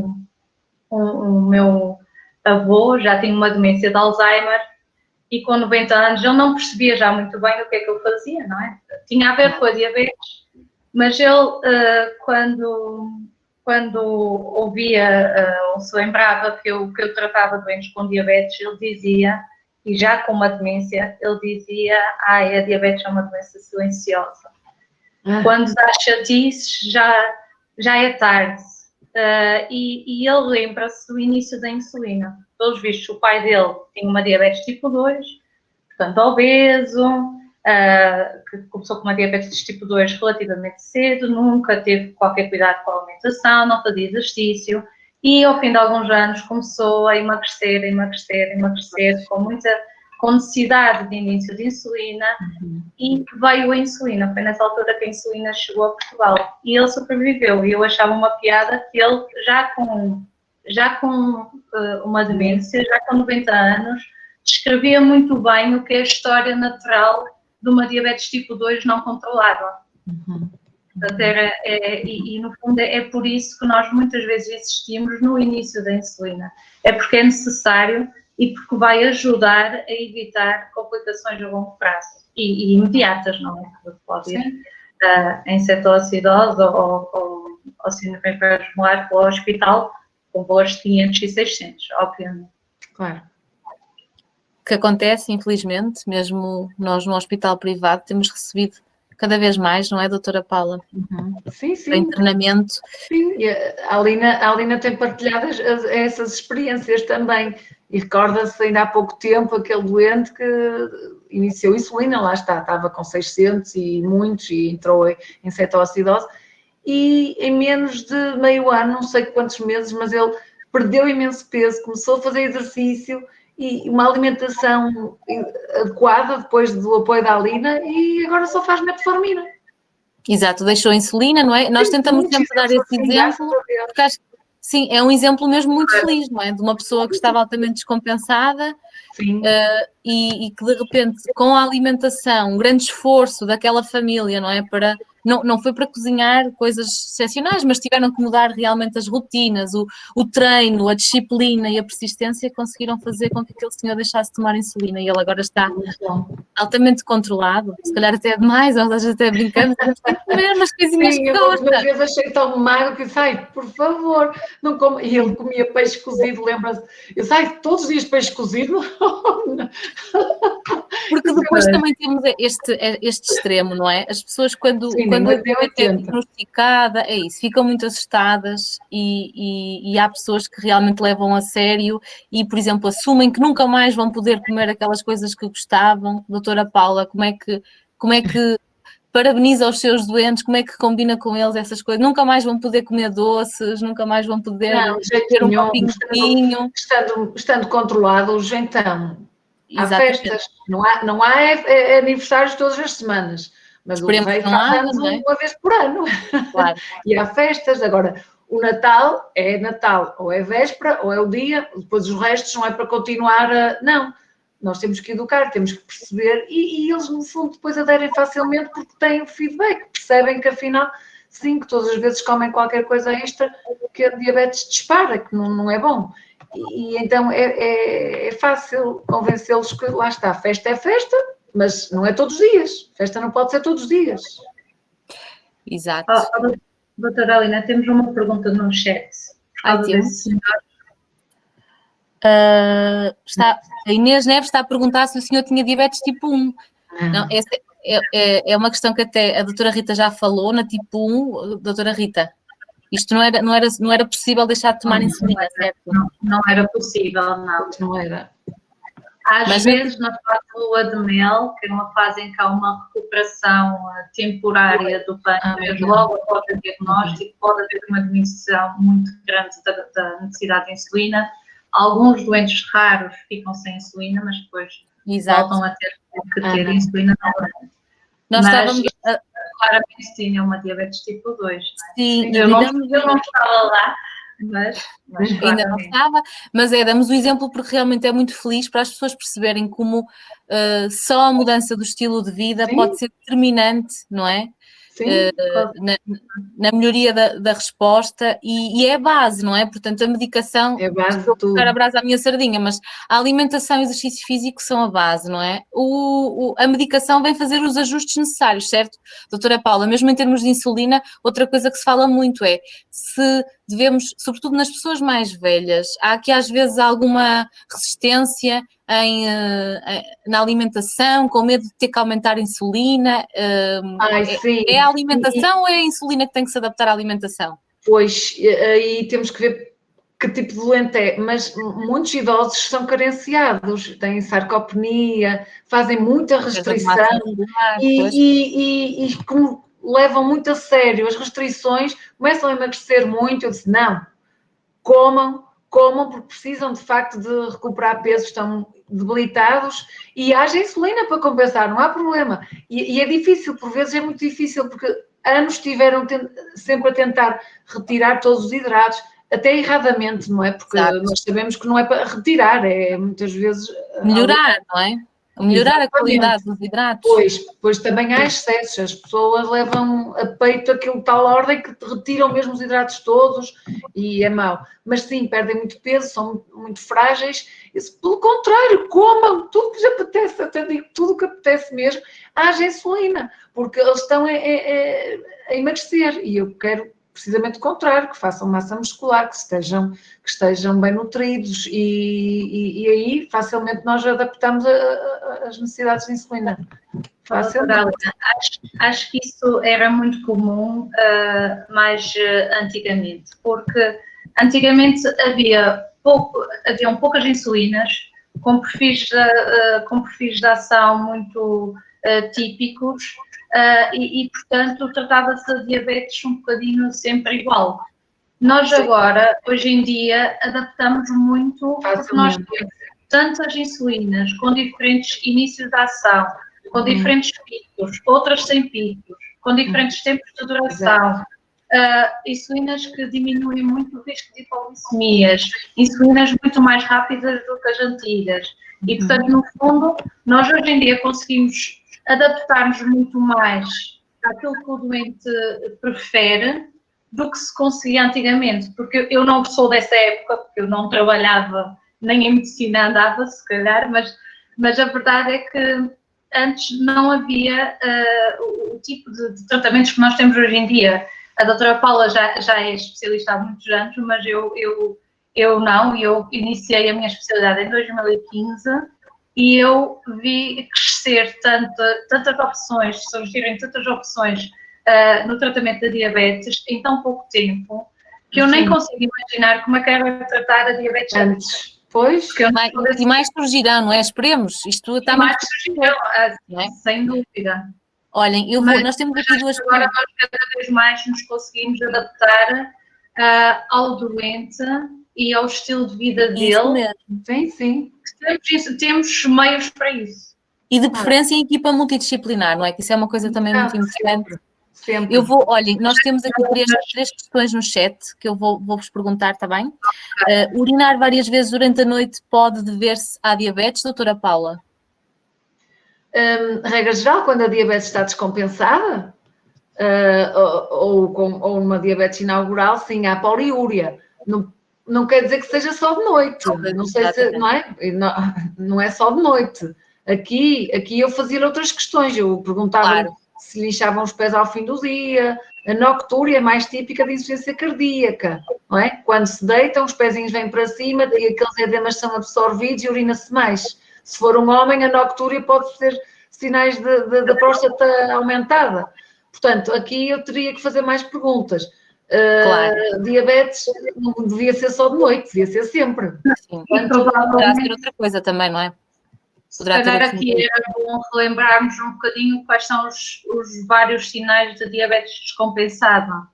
o meu avô, já tinha uma demência de Alzheimer, e com 90 anos ele não percebia já muito bem o que é que eu fazia, não é? Tinha a ver com a diabetes, mas ele, quando ouvia ou se lembrava que eu tratava doentes com diabetes, ele dizia, e já com uma demência, ele dizia, a diabetes é uma doença silenciosa. Quando dá chatice, já é tarde. E ele lembra-se do início da insulina. Pelos vistos, o pai dele tinha uma diabetes tipo 2, portanto obeso, que começou com uma diabetes tipo 2 relativamente cedo, nunca teve qualquer cuidado com a alimentação, não fazia exercício, e ao fim de alguns anos começou a emagrecer, com necessidade de início de insulina, e veio a insulina. Foi nessa altura que a insulina chegou a Portugal, e ele sobreviveu. E eu achava uma piada que ele, já com uma demência, já com 90 anos, descrevia muito bem o que é a história natural de uma diabetes tipo 2 não controlada. Portanto, e no fundo é por isso que nós muitas vezes insistimos no início da insulina. É porque é necessário e porque vai ajudar a evitar complicações a longo prazo e imediatas, não é? Que pode ir em cetoacidose ou síndrome hiperosmolar para o hospital com valores de 500 e 600, obviamente. Claro. O que acontece, infelizmente, mesmo nós no hospital privado temos recebido cada vez mais, não é, doutora Paula? Sim, sim. Para internamento. Sim, e a Alina tem partilhado essas experiências também. E recorda-se ainda há pouco tempo aquele doente que iniciou insulina, lá está, estava com 600 e muitos e entrou em cetoacidose, e em menos de meio ano, não sei quantos meses, mas ele perdeu imenso peso, começou a fazer exercício e uma alimentação adequada depois do apoio da Alina, e agora só faz metformina. Exato, deixou a insulina, não é? Nós tentamos sempre dar esse exemplo, porque acho que sim, é um exemplo mesmo muito feliz, não é? De uma pessoa que estava altamente descompensada e que de repente, com a alimentação, um grande esforço daquela família, não é? Não foi para cozinhar coisas excepcionais, mas tiveram que mudar realmente as rotinas, o treino, a disciplina e a persistência, conseguiram fazer com que aquele senhor deixasse de tomar insulina, e ele agora está altamente controlado, se calhar até é demais, ou seja, até brincamos, tem que comer umas coisinhas que gosta. Uma vez achei tão magro que disse, por favor, não como. E ele comia peixe cozido, lembra-se? Eu disse, todos os dias peixe cozido? Porque depois também temos este extremo, não é? As pessoas quando a diabetes é diagnosticada, é isso, ficam muito assustadas e há pessoas que realmente levam a sério e, por exemplo, assumem que nunca mais vão poder comer aquelas coisas que gostavam. Doutora Paula, como é que parabeniza os seus doentes, como é que combina com eles essas coisas? Nunca mais vão poder comer doces, nunca mais vão poder ter um copinho de vinho. Estando controlados, então... Exatamente. Há festas, não há aniversários todas as semanas, mas o rei faz anos uma vez por ano. Claro. E há festas. Agora, o Natal é Natal, ou é véspera, ou é o dia, depois os restos não é para continuar Não, nós temos que educar, temos que perceber, e eles, no fundo, depois aderem facilmente porque têm o feedback, percebem que, afinal, sim, que todas as vezes comem qualquer coisa extra, que a diabetes dispara, que não é bom. E então é fácil convencê-los que lá está, festa é festa, mas não é todos os dias. Festa não pode ser todos os dias. Exato. Doutora Alina, temos uma pergunta no chat. A Inês Neves está a perguntar se o senhor tinha diabetes tipo 1. Não, essa é uma questão que até a doutora Rita já falou, na tipo 1, doutora Rita. Isto não era possível deixar de tomar insulina, certo? Não era possível, não era. Às vezes, na fase de lua de mel, que é uma fase em que há uma recuperação temporária do pâncreas, logo após o diagnóstico, pode haver uma diminuição muito grande da necessidade de insulina. Alguns doentes raros ficam sem insulina, mas depois voltam a ter que ter insulina novamente. Nós estávamos... claramente tinha uma diabetes tipo 2. Não é? Sim, eu não estava lá, mas ainda não estava, mas damos o exemplo porque realmente é muito feliz para as pessoas perceberem como só a mudança do estilo de vida pode ser determinante, não é? Sim, na melhoria da resposta e é a base, não é? Portanto, a medicação, é a base de tudo. Vou a brasa à minha sardinha, mas a alimentação e o exercício físico são a base, não é? A medicação vem fazer os ajustes necessários, certo? Doutora Paula, mesmo em termos de insulina, outra coisa que se fala muito é se devemos, sobretudo nas pessoas mais velhas, há aqui às vezes alguma resistência na alimentação, com medo de ter que aumentar a insulina. É a alimentação ou é a insulina que tem que se adaptar à alimentação? Pois, aí temos que ver que tipo de doente é, mas muitos idosos são carenciados, têm sarcopenia, fazem muita restrição e como levam muito a sério as restrições, começam a emagrecer muito. Eu disse, não, comam porque precisam de facto de recuperar peso, estão debilitados e haja insulina para compensar, não há problema. E é difícil, por vezes é muito difícil, porque anos estiveram sempre a tentar retirar todos os hidratos, até erradamente, não é? Porque nós sabemos que não é para retirar, é muitas vezes... Melhorar, não é? Melhorar a qualidade dos hidratos. Pois também há excessos, as pessoas levam a peito aquilo de tal ordem que retiram mesmo os hidratos todos e é mau. Mas sim, perdem muito peso, são muito frágeis. Pelo contrário, comam tudo que lhes apetece, até digo tudo o que apetece mesmo, haja insulina, porque eles estão a emagrecer e eu quero precisamente o contrário, que façam massa muscular, que estejam bem nutridos e aí facilmente nós adaptamos as necessidades de insulina. Acho que isso era muito comum mais antigamente, porque antigamente haviam poucas insulinas com perfis de ação muito típicos. E, portanto, tratava-se a diabetes um bocadinho sempre igual. Nós agora, hoje em dia, adaptamos muito, porque nós temos tantas insulinas com diferentes inícios de ação, com diferentes picos, outras sem picos, com diferentes tempos de duração, insulinas que diminuem muito o risco de hipoglicemias, insulinas muito mais rápidas do que as antigas. E, portanto, no fundo, nós hoje em dia conseguimos adaptar-nos muito mais àquilo que o doente prefere do que se conseguia antigamente, porque eu não sou dessa época, porque eu não trabalhava, nem em medicina andava, se calhar, mas a verdade é que antes não havia o tipo de tratamentos que nós temos hoje em dia. A doutora Paula já é especialista há muitos anos, mas eu não, eu iniciei a minha especialidade em 2015 e eu vi crescer tantas opções, surgirem tantas opções no tratamento da diabetes em tão pouco tempo, que eu nem consigo imaginar como é que era tratar a diabetes antes. Pois. E mais surgirão, não é? Esperemos. Isto está mais surgirão, sem dúvida. Olhem, nós temos aqui duas... Agora nós cada vez mais nos conseguimos adaptar ao doente e ao estilo de vida dele. Isso mesmo. Sim. Temos meios para isso. E de preferência em equipa multidisciplinar, não é? Que isso é uma coisa também muito importante. Sempre. Olhem, nós temos aqui três questões no chat que eu vou-vos perguntar, está bem? Urinar várias vezes durante a noite pode dever-se à diabetes, doutora Paula? Regra geral, quando a diabetes está descompensada, ou uma diabetes inaugural, sim, há poliúria. Não quer dizer que seja só de noite. Não sei se, não é? Não é só de noite. Aqui eu fazia outras questões. Eu perguntava se lhe inchavam os pés ao fim do dia. A noctúria é mais típica de insuficiência cardíaca, não é? Quando se deitam, os pezinhos vêm para cima e aqueles edemas são absorvidos e urina-se mais. Se for um homem, a noctúria pode ser sinais da próstata aumentada. Portanto, aqui eu teria que fazer mais perguntas. Diabetes não devia ser só de noite, devia ser sempre. Sim. Poderá ser outra coisa também, não é? poderá ter calhar outros aqui motivos. era bom relembrarmos um bocadinho quais são os vários sinais de diabetes descompensada.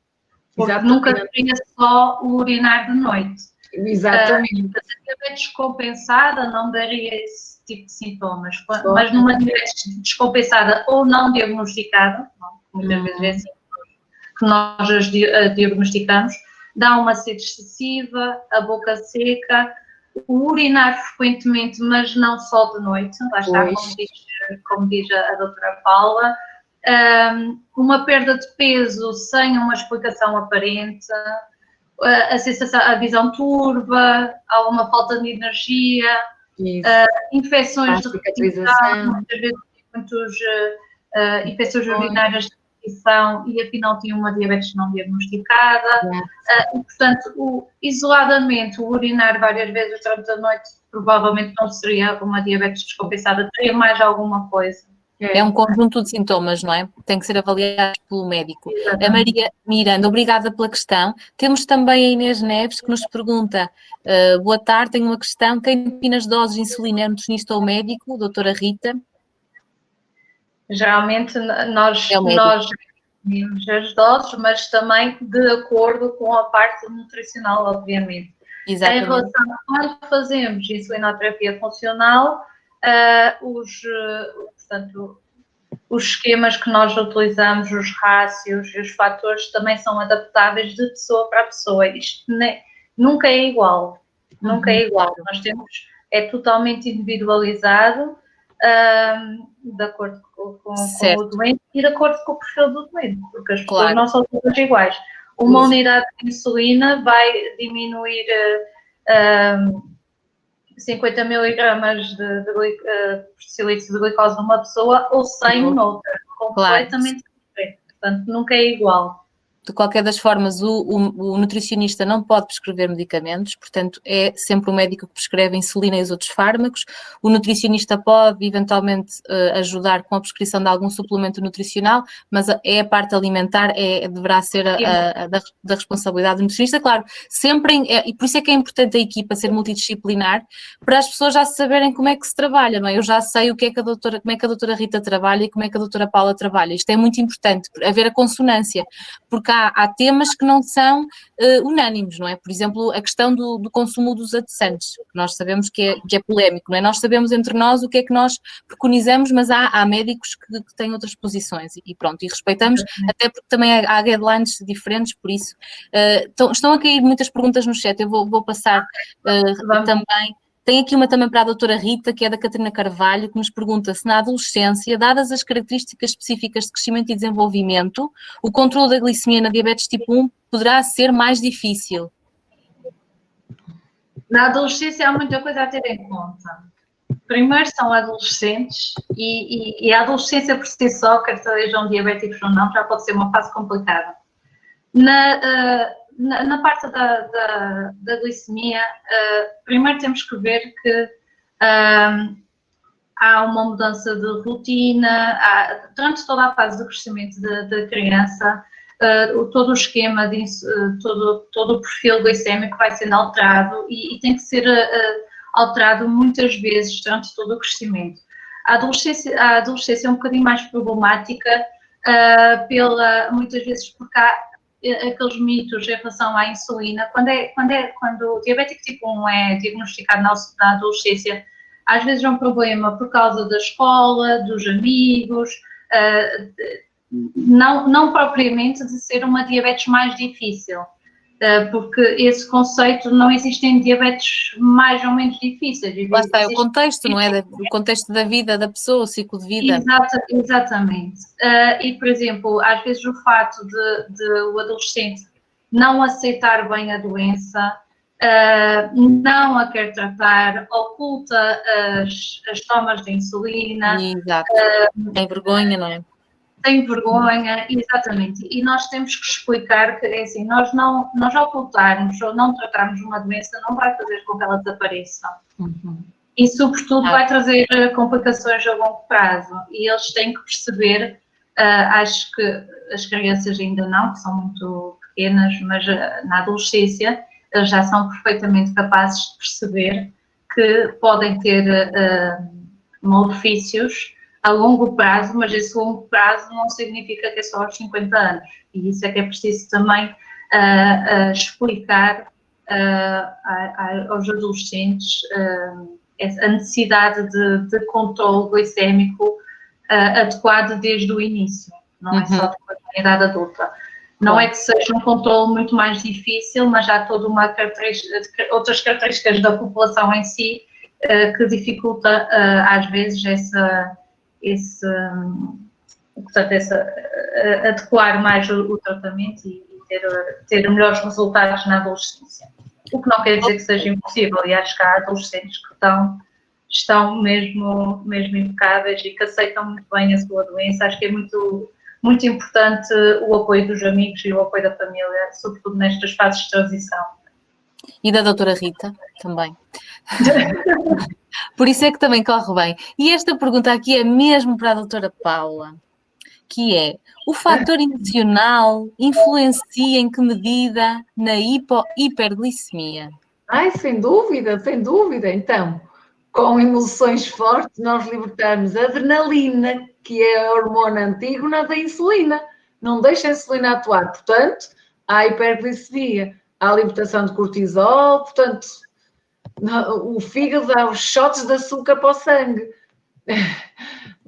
Porque Exatamente. nunca seria só o urinar de noite. Exatamente. A diabetes descompensada não daria esse tipo de sintomas, mas numa diabetes descompensada ou não diagnosticada, muitas vezes é assim que nós as diagnosticamos, dá uma sede excessiva, a boca seca, o urinar frequentemente, mas não só de noite, lá está, como diz a doutora Paula, uma perda de peso sem uma explicação aparente, a sensação, a visão turva, alguma falta de energia, infecções de repetição, muitas vezes muitas infecções urinárias de repetição e afinal tinha uma diabetes não diagnosticada. E, portanto, isoladamente, o urinar várias vezes durante a noite provavelmente não seria uma diabetes descompensada, teria mais alguma coisa. É um conjunto de sintomas, não é? Tem que ser avaliado pelo médico. A Maria Miranda, obrigada pela questão. Temos também a Inês Neves que nos pergunta, boa tarde, tenho uma questão, quem define as doses de insulina é nutricionista ou médico? Doutora Rita? Geralmente nós definimos as doses, mas também de acordo com a parte nutricional, obviamente. Exatamente. Em relação a quando fazemos insulinoterapia funcional, portanto, os esquemas que nós utilizamos, os rácios e os fatores também são adaptáveis de pessoa para pessoa. Isto nunca é igual. Nunca é igual. Nós temos, é totalmente individualizado, de acordo com o doente e de acordo com o perfil do doente, porque as pessoas não são todas iguais. Uma unidade de insulina vai diminuir 50 miligramas de cilício de glicose numa pessoa ou 100 noutra, completamente diferente. Portanto, nunca é igual. De qualquer das formas, o nutricionista não pode prescrever medicamentos, portanto, é sempre o médico que prescreve a insulina e os outros fármacos. O nutricionista pode, eventualmente, ajudar com a prescrição de algum suplemento nutricional, mas é a parte alimentar, deverá ser da responsabilidade do nutricionista. Claro, sempre, e por isso é que é importante a equipa ser multidisciplinar, para as pessoas já saberem como é que se trabalha, não é? Eu já sei como é que a doutora Rita trabalha e como é que a doutora Paula trabalha. Isto é muito importante, haver a consonância, porque há temas que não são unânimes, não é? Por exemplo, a questão do consumo dos adoçantes, que nós sabemos que é polémico, não é? Nós sabemos entre nós o que é que nós preconizamos, mas há médicos que têm outras posições e pronto, e respeitamos, até porque também há guidelines diferentes, por isso. Estão a cair muitas perguntas no chat, eu vou passar também. Tem aqui uma também para a doutora Rita, que é da Catarina Carvalho, que nos pergunta se na adolescência, dadas as características específicas de crescimento e desenvolvimento, o controle da glicemia na diabetes tipo 1 poderá ser mais difícil. Na adolescência há muita coisa a ter em conta. Primeiro são adolescentes e a adolescência por si só, quer sejam diabéticos ou não, já pode ser uma fase complicada. Na parte da glicemia, primeiro temos que ver que há uma mudança de rotina, durante toda a fase de crescimento da criança, todo o esquema, todo o perfil glicémico vai sendo alterado e tem que ser alterado muitas vezes durante todo o crescimento. A adolescência é um bocadinho mais problemática, muitas vezes porque há aqueles mitos em relação à insulina. Quando o diabético tipo 1 é diagnosticado na adolescência, às vezes é um problema por causa da escola, dos amigos, não propriamente de ser uma diabetes mais difícil, porque esse conceito não existe em diabetes mais ou menos difíceis. Lá está, é o contexto, não é? O contexto da vida da pessoa, o ciclo de vida. Exatamente. E, por exemplo, às vezes o fato de o adolescente não aceitar bem a doença, não a quer tratar, oculta as tomas de insulina. Exato. Tem vergonha, não é? Tem vergonha, exatamente. E nós temos que explicar que, assim, nós ocultarmos ou não tratarmos uma doença não vai fazer com que ela desapareça. E, sobretudo, vai trazer complicações a longo prazo. E eles têm que perceber, acho que as crianças ainda não, que são muito pequenas, mas na adolescência eles já são perfeitamente capazes de perceber que podem ter malefícios a longo prazo, mas esse longo prazo não significa que é só aos 50 anos. E isso é que é preciso também explicar aos adolescentes a necessidade de controle glicémico adequado desde o início, não é só depois da idade adulta. Não é que seja um controle muito mais difícil, mas há toda uma outras características da população em si que dificulta às vezes adequar mais o tratamento e ter melhores resultados na adolescência. O que não quer dizer que seja impossível, e acho que há adolescentes que estão mesmo impecáveis e que aceitam muito bem a sua doença. Acho que é muito importante o apoio dos amigos e o apoio da família, sobretudo nestas fases de transição. E da doutora Rita, também. Por isso é que também corre bem. E esta pergunta aqui é mesmo para a doutora Paula, que é: o fator emocional influencia em que medida na hiperglicemia? Ai, sem dúvida, sem dúvida. Então, com emoções fortes, nós libertamos a adrenalina, que é a hormona antígona da insulina. Não deixa a insulina atuar. Portanto, há hiperglicemia, há libertação de cortisol, portanto, o fígado dá os shots de açúcar para o sangue.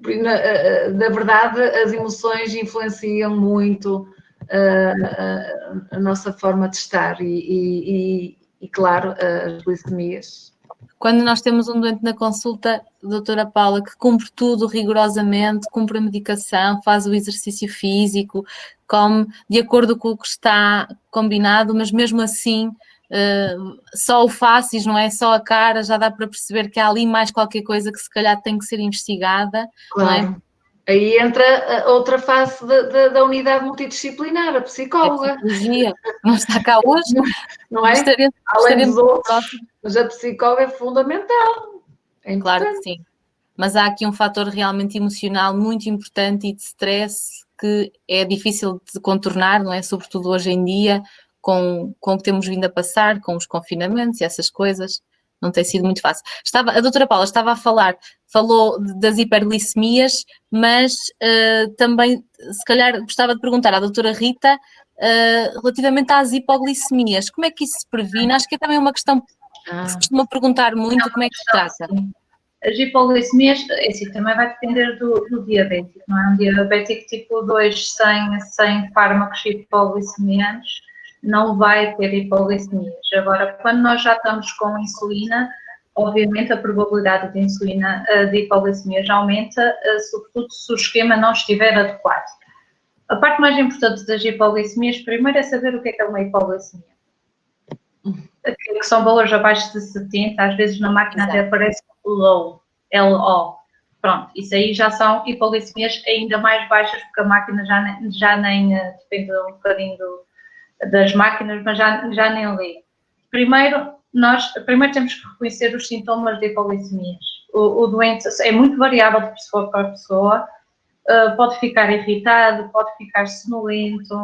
Na verdade, as emoções influenciam muito a nossa forma de estar e claro, as glicemias. Quando nós temos um doente na consulta, doutora Paula, que cumpre tudo rigorosamente, cumpre a medicação, faz o exercício físico, come de acordo com o que está combinado, mas mesmo assim, só o faces, não é? Só a cara, já dá para perceber que há ali mais qualquer coisa que se calhar tem que ser investigada, claro. Não é? Aí entra a outra face da unidade multidisciplinar, a psicóloga. A psicologia não está cá hoje, não é? Além dos outros, mas a psicóloga é fundamental. É claro que sim. Mas há aqui um fator realmente emocional muito importante e de stress que é difícil de contornar, não é? Sobretudo hoje em dia, com o que temos vindo a passar, com os confinamentos e essas coisas. Não tem sido muito fácil. A doutora Paula estava falou das hiperglicemias, mas também, se calhar, gostava de perguntar à doutora Rita relativamente às hipoglicemias. Como é que isso se previne? Acho que é também uma questão que se costuma perguntar muito, como é que se trata? As hipoglicemias, assim, também vai depender do diabético, não é? Um diabético tipo 2 sem fármacos hipoglicemiantes não vai ter hipoglicemias. Agora, quando nós já estamos com insulina, obviamente a probabilidade de hipoglicemias aumenta, sobretudo se o esquema não estiver adequado. A parte mais importante das hipoglicemias, primeiro, é saber o que é uma hipoglicemia. Que são valores abaixo de 70, às vezes na máquina até aparece low, LO. Pronto, isso aí já são hipoglicemias ainda mais baixas, porque a máquina já nem depende um bocadinho das máquinas, mas já nem lê. Primeiro temos que reconhecer os sintomas de hipoglicemias. O doente é muito variável de pessoa para pessoa, pode ficar irritado, pode ficar sonolento,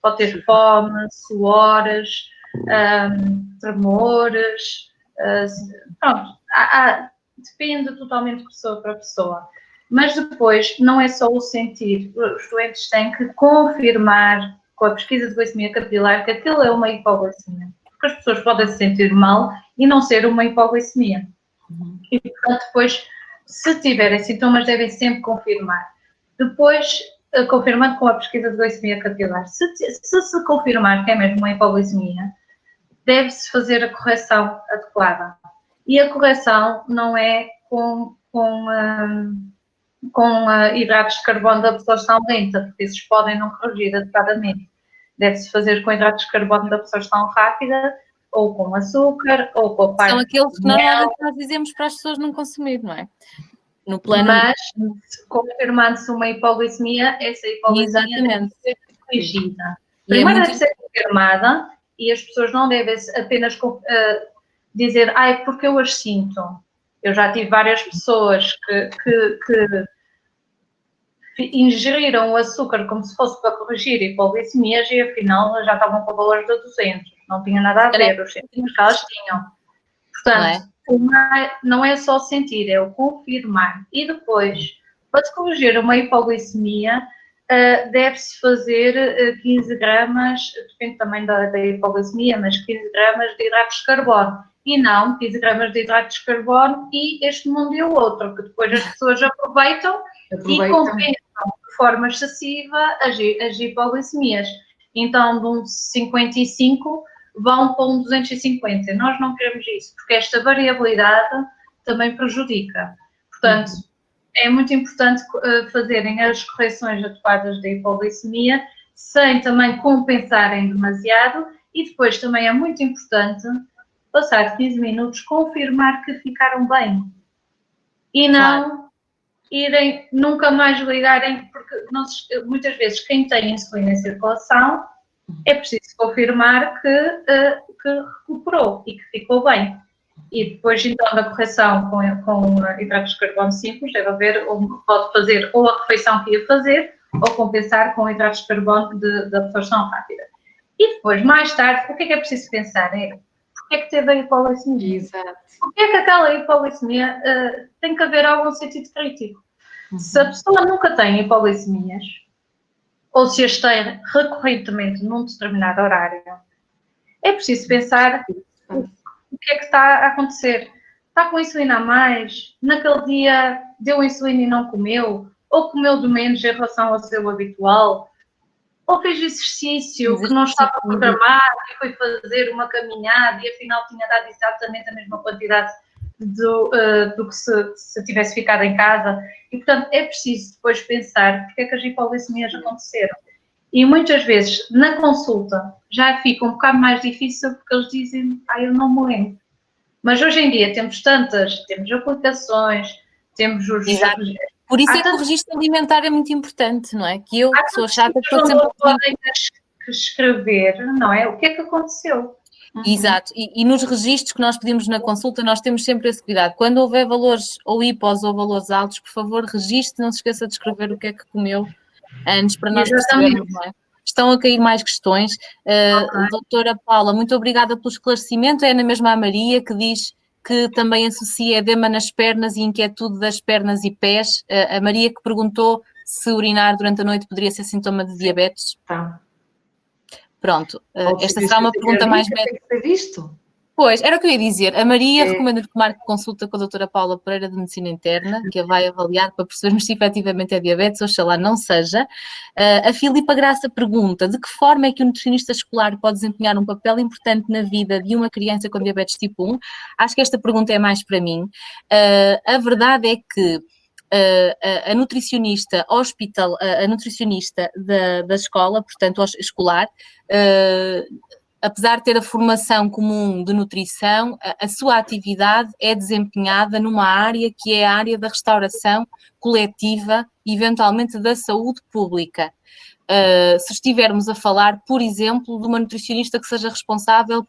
pode ter fome, suores, tremores, pronto, depende totalmente de pessoa para pessoa. Mas depois, não é só o sentir, os doentes têm que confirmar com a pesquisa de glicemia capilar que aquilo é uma hipoglicemia. Porque as pessoas podem se sentir mal e não ser uma hipoglicemia. E, portanto, depois, se tiverem sintomas, devem sempre confirmar. Depois, confirmando com a pesquisa de glicemia capilar, se confirmar que é mesmo uma hipoglicemia, deve-se fazer a correção adequada. E a correção não é com hidratos de carbono de absorção lenta, porque esses podem não corrigir adequadamente. Deve-se fazer com hidratos de carbono de absorção rápida, ou com açúcar, ou com a parte. São aqueles que normalmente nós dizemos para as pessoas não consumir, não é? No plano. Mas, confirmando-se uma hipoglicemia, essa hipoglicemia deve ser corrigida. Primeiro deve ser confirmada e as pessoas não devem apenas dizer, porque eu as sinto. Eu já tive várias pessoas que ingeriram o açúcar como se fosse para corrigir hipoglicemias e afinal já estavam com valores de 200. Não tinha nada a ver, os sintomas que elas tinham. Portanto, não é só sentir, é o confirmar. E depois, para se corrigir uma hipoglicemia, deve-se fazer 15 gramas, depende também da hipoglicemia, mas 15 gramas de hidratos de carbono. E não 15 gramas de hidratos de carbono e este mundo e o outro, que depois as pessoas aproveitam e compensam de forma excessiva as hipoglicemias. Então, de um 55 vão para um 250. Nós não queremos isso, porque esta variabilidade também prejudica. Portanto, é muito importante fazerem as correções adequadas da hipoglicemia, sem também compensarem demasiado, e depois também é muito importante, passar 15 minutos, confirmar que ficaram bem. E não irem, nunca mais ligarem, porque muitas vezes quem tem insulina em circulação, é preciso confirmar que recuperou e que ficou bem. E depois, então, da correção com hidratos de carbono simples, deve haver, pode fazer ou a refeição que ia fazer, ou compensar com hidratos de carbono de absorção rápida. E depois, mais tarde, o que é preciso pensar? Porque é que teve a hipoglicemia? Exato. Porque é que aquela hipoglicemia tem que haver algum sentido crítico? Se a pessoa nunca tem hipoglicemias, ou se as tem recorrentemente num determinado horário, é preciso pensar o que é que está a acontecer. Está com insulina a mais? Naquele dia deu insulina e não comeu? Ou comeu de menos em relação ao seu habitual? Ou fez exercício que não estava programado e foi fazer uma caminhada e afinal tinha dado exatamente a mesma quantidade do que se tivesse ficado em casa? E, portanto, é preciso depois pensar porque é que as hipoglicemias aconteceram. E muitas vezes, na consulta, já fica um bocado mais difícil porque eles dizem, eu não me lembro. Mas hoje em dia temos aplicações, temos os... Exato. Por isso é que o registro alimentar é muito importante, não é? Que eu, que sou chata, estou sempre... podem escrever, não é? O que é que aconteceu? Exato, e nos registros que nós pedimos na consulta, nós temos sempre esse cuidado. Quando houver valores ou hipos ou valores altos, por favor, registre, não se esqueça de escrever o que é que comeu antes para nós percebermos, não é? Estão a cair mais questões. Doutora Paula, muito obrigada pelo esclarecimento. É na mesma a Maria que diz que também associa edema nas pernas e inquietude das pernas e pés. A Maria que perguntou se urinar durante a noite poderia ser sintoma de diabetes. Tá. Pronto, esta será uma pergunta mais médica. Pois, era o que eu ia dizer. A Maria recomenda que marque consulta com a doutora Paula Pereira de Medicina Interna, que a vai avaliar para percebermos se efetivamente é diabetes, oxalá não seja. A Filipa Graça pergunta, de que forma é que o nutricionista escolar pode desempenhar um papel importante na vida de uma criança com diabetes tipo 1? Acho que esta pergunta é mais para mim. A verdade é que a nutricionista da escola, portanto escolar, apesar de ter a formação comum de nutrição, a sua atividade é desempenhada numa área que é a área da restauração coletiva, eventualmente da saúde pública. Se estivermos a falar, por exemplo, de uma nutricionista que seja responsável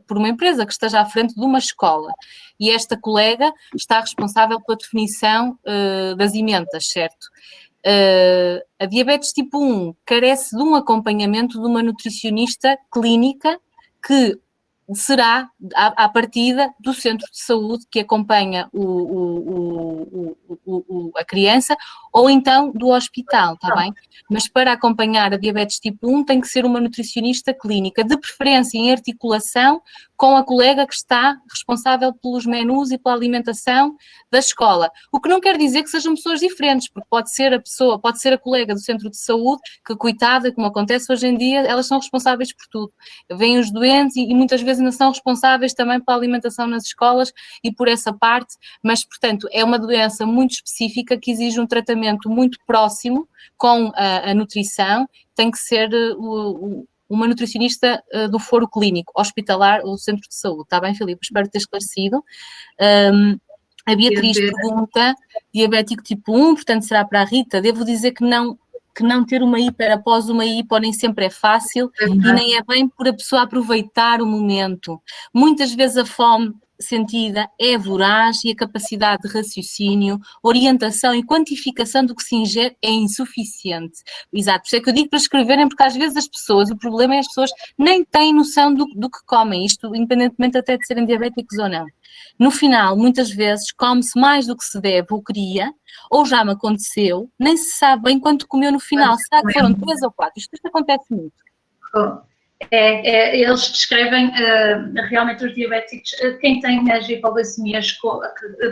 por uma empresa que esteja à frente de uma escola. E esta colega está responsável pela definição das emendas, certo? A diabetes tipo 1 carece de um acompanhamento de uma nutricionista clínica que será, à partida, do centro de saúde que acompanha a criança ou então do hospital, está bem? Mas para acompanhar a diabetes tipo 1 tem que ser uma nutricionista clínica, de preferência em articulação com a colega que está responsável pelos menus e pela alimentação da escola. O que não quer dizer que sejam pessoas diferentes, porque pode ser a colega do centro de saúde, que coitada, como acontece hoje em dia, elas são responsáveis por tudo. Vêm os doentes e muitas vezes ainda são responsáveis também pela alimentação nas escolas e por essa parte, mas, portanto, é uma doença muito específica que exige um tratamento muito próximo com a nutrição, tem que ser uma nutricionista do foro clínico, hospitalar ou centro de saúde. Está bem, Filipe? Espero ter esclarecido. A Beatriz pergunta, diabético tipo 1, portanto será para a Rita. Devo dizer que não ter uma hiper após uma hipo nem sempre é fácil e nem é bem por a pessoa aproveitar o momento. Muitas vezes a fome sentida, é voraz e a capacidade de raciocínio, orientação e quantificação do que se ingere é insuficiente. Exato, por isso é que eu digo para escreverem, porque às vezes as pessoas, o problema é as pessoas nem têm noção do que comem, isto independentemente até de serem diabéticos ou não. No final, muitas vezes, come-se mais do que se deve ou queria, ou já me aconteceu, nem se sabe bem quanto comeu no final, será que foram 3 ou 4? Isto acontece muito. Eles descrevem, realmente os diabéticos, quem tem as hipoglicemias,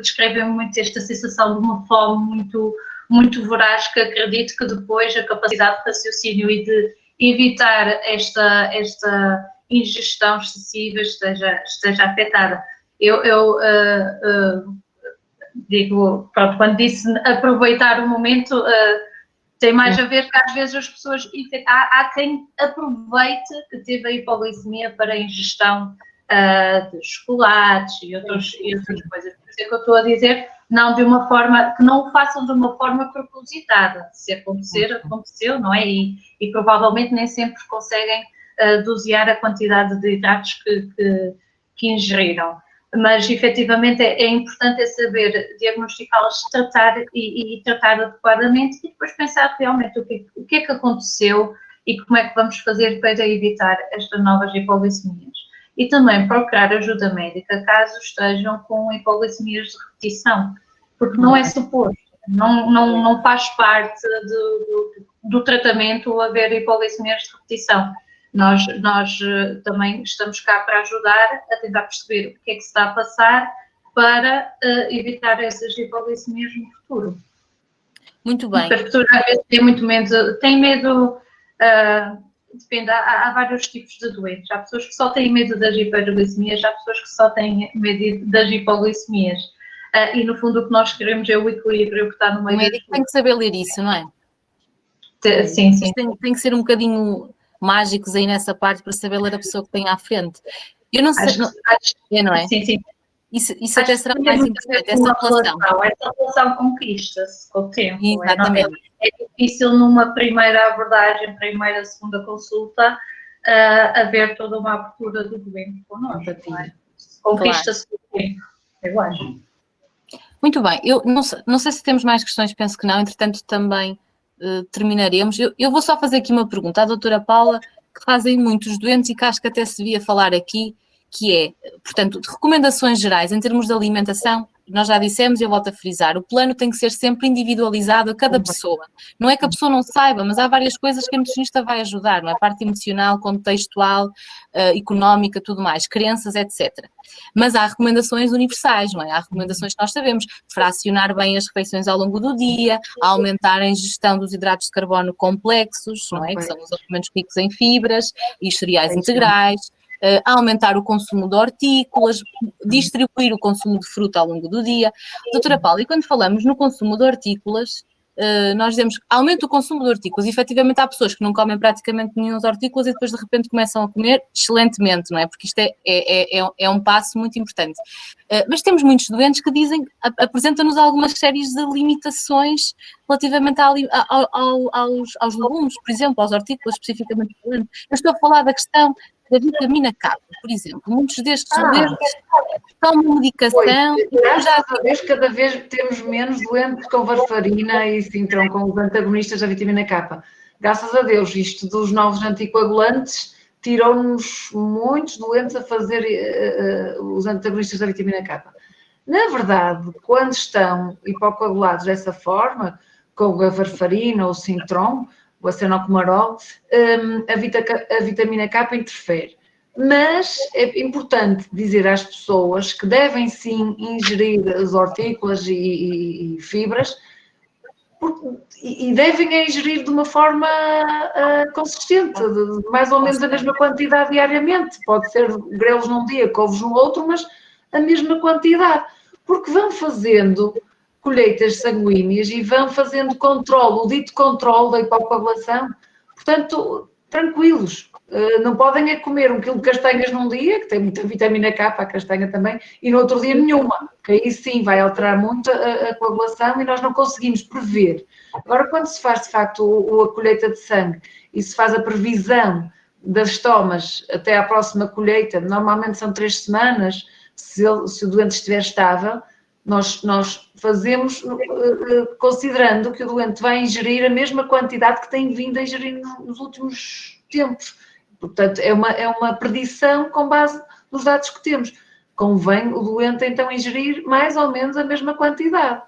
descrevem muito esta sensação de uma fome muito, muito voraz, que acredito que depois a capacidade de raciocínio e de evitar esta ingestão excessiva esteja afetada. Eu digo, pronto, quando disse aproveitar o momento, tem mais a ver que às vezes as pessoas, há quem aproveite que teve a hipoglicemia para a ingestão de chocolates e outras coisas. Por isso é que eu estou a dizer, não de uma forma, que não o façam de uma forma propositada. Se acontecer, aconteceu, não é? E provavelmente nem sempre conseguem dosear a quantidade de hidratos que ingeriram. Mas efetivamente é importante saber diagnosticá-las, tratar e tratar adequadamente e depois pensar realmente o que é que aconteceu e como é que vamos fazer para evitar estas novas hipoglicemias. E também procurar ajuda médica caso estejam com hipoglicemias de repetição, porque não é suposto, não faz parte do tratamento haver hipoglicemias de repetição. Nós também estamos cá para ajudar a tentar perceber o que é que se está a passar para evitar essas hipoglicemias no futuro. Muito bem. Porque as pessoas às vezes têm medo, depende, há vários tipos de doentes. Há pessoas que só têm medo das hiperglicemias, há pessoas que só têm medo das hipoglicemias. E no fundo o que nós queremos é o equilíbrio que está no meio. O médico tem que saber ler isso, não é? Sim. Tem que ser um bocadinho mágicos aí nessa parte para saber ler a pessoa que tem à frente. Eu não sei, não é? Sim. Isso até será mais importante, essa relação conquista-se com o tempo. Exatamente. É difícil numa primeira abordagem, primeira, segunda consulta, haver toda uma abertura do doente connosco. Conquista-se com o tempo, eu acho. Muito bem, eu não sei se temos mais questões, penso que não, entretanto também terminaremos. Eu vou só fazer aqui uma pergunta à doutora Paula, que fazem muitos doentes e que acho que até se devia falar aqui, que é, portanto, de recomendações gerais em termos de alimentação, nós já dissemos e eu volto a frisar, o plano tem que ser sempre individualizado a cada pessoa. Não é que a pessoa não saiba, mas há várias coisas que a nutricionista vai ajudar, não é? A parte emocional, contextual, económica, tudo mais, crenças, etc. Mas há recomendações universais, não é? Há recomendações que nós sabemos, fracionar bem as refeições ao longo do dia, aumentar a ingestão dos hidratos de carbono complexos, não é? Que são os alimentos ricos em fibras e os cereais integrais, aumentar o consumo de hortícolas, distribuir o consumo de fruta ao longo do dia. Doutora Paula, e quando falamos no consumo de hortícolas, nós dizemos que aumenta o consumo de hortícolas. E, efetivamente, há pessoas que não comem praticamente nenhum de hortícolas e depois, de repente, começam a comer excelentemente, não é? Porque isto é um passo muito importante. Mas temos muitos doentes que dizem, apresentam-nos algumas séries de limitações relativamente aos legumes, por exemplo, aos hortícolas, especificamente falando. Eu estou a falar da questão da vitamina K, por exemplo. Muitos destes doentes tomam medicação. Graças a Deus, cada vez temos menos doentes com varfarina e sintrom, com os antagonistas da vitamina K. Graças a Deus, isto dos novos anticoagulantes tirou-nos muitos doentes a fazer os antagonistas da vitamina K. Na verdade, quando estão hipocoagulados dessa forma, com a varfarina ou o sintrom, o acenocomarol, a vitamina K interfere. Mas é importante dizer às pessoas que devem sim ingerir as hortícolas e fibras e devem ingerir de uma forma consistente, de mais ou menos a mesma quantidade diariamente. Pode ser grelos num dia, couves no outro, mas a mesma quantidade. Porque vão fazendo colheitas sanguíneas e vão fazendo controle, o dito controle da hipocoagulação. Portanto, tranquilos. Não podem é comer 1 quilo de castanhas num dia, que tem muita vitamina K, a castanha também, e no outro dia nenhuma, que aí sim vai alterar muito a coagulação e nós não conseguimos prever. Agora, quando se faz de facto a colheita de sangue e se faz a previsão das tomas até à próxima colheita, normalmente são 3 semanas, se o doente estiver estável, nós fazemos considerando que o doente vai ingerir a mesma quantidade que tem vindo a ingerir nos últimos tempos. Portanto, é uma predição com base nos dados que temos. Convém o doente, então, ingerir mais ou menos a mesma quantidade.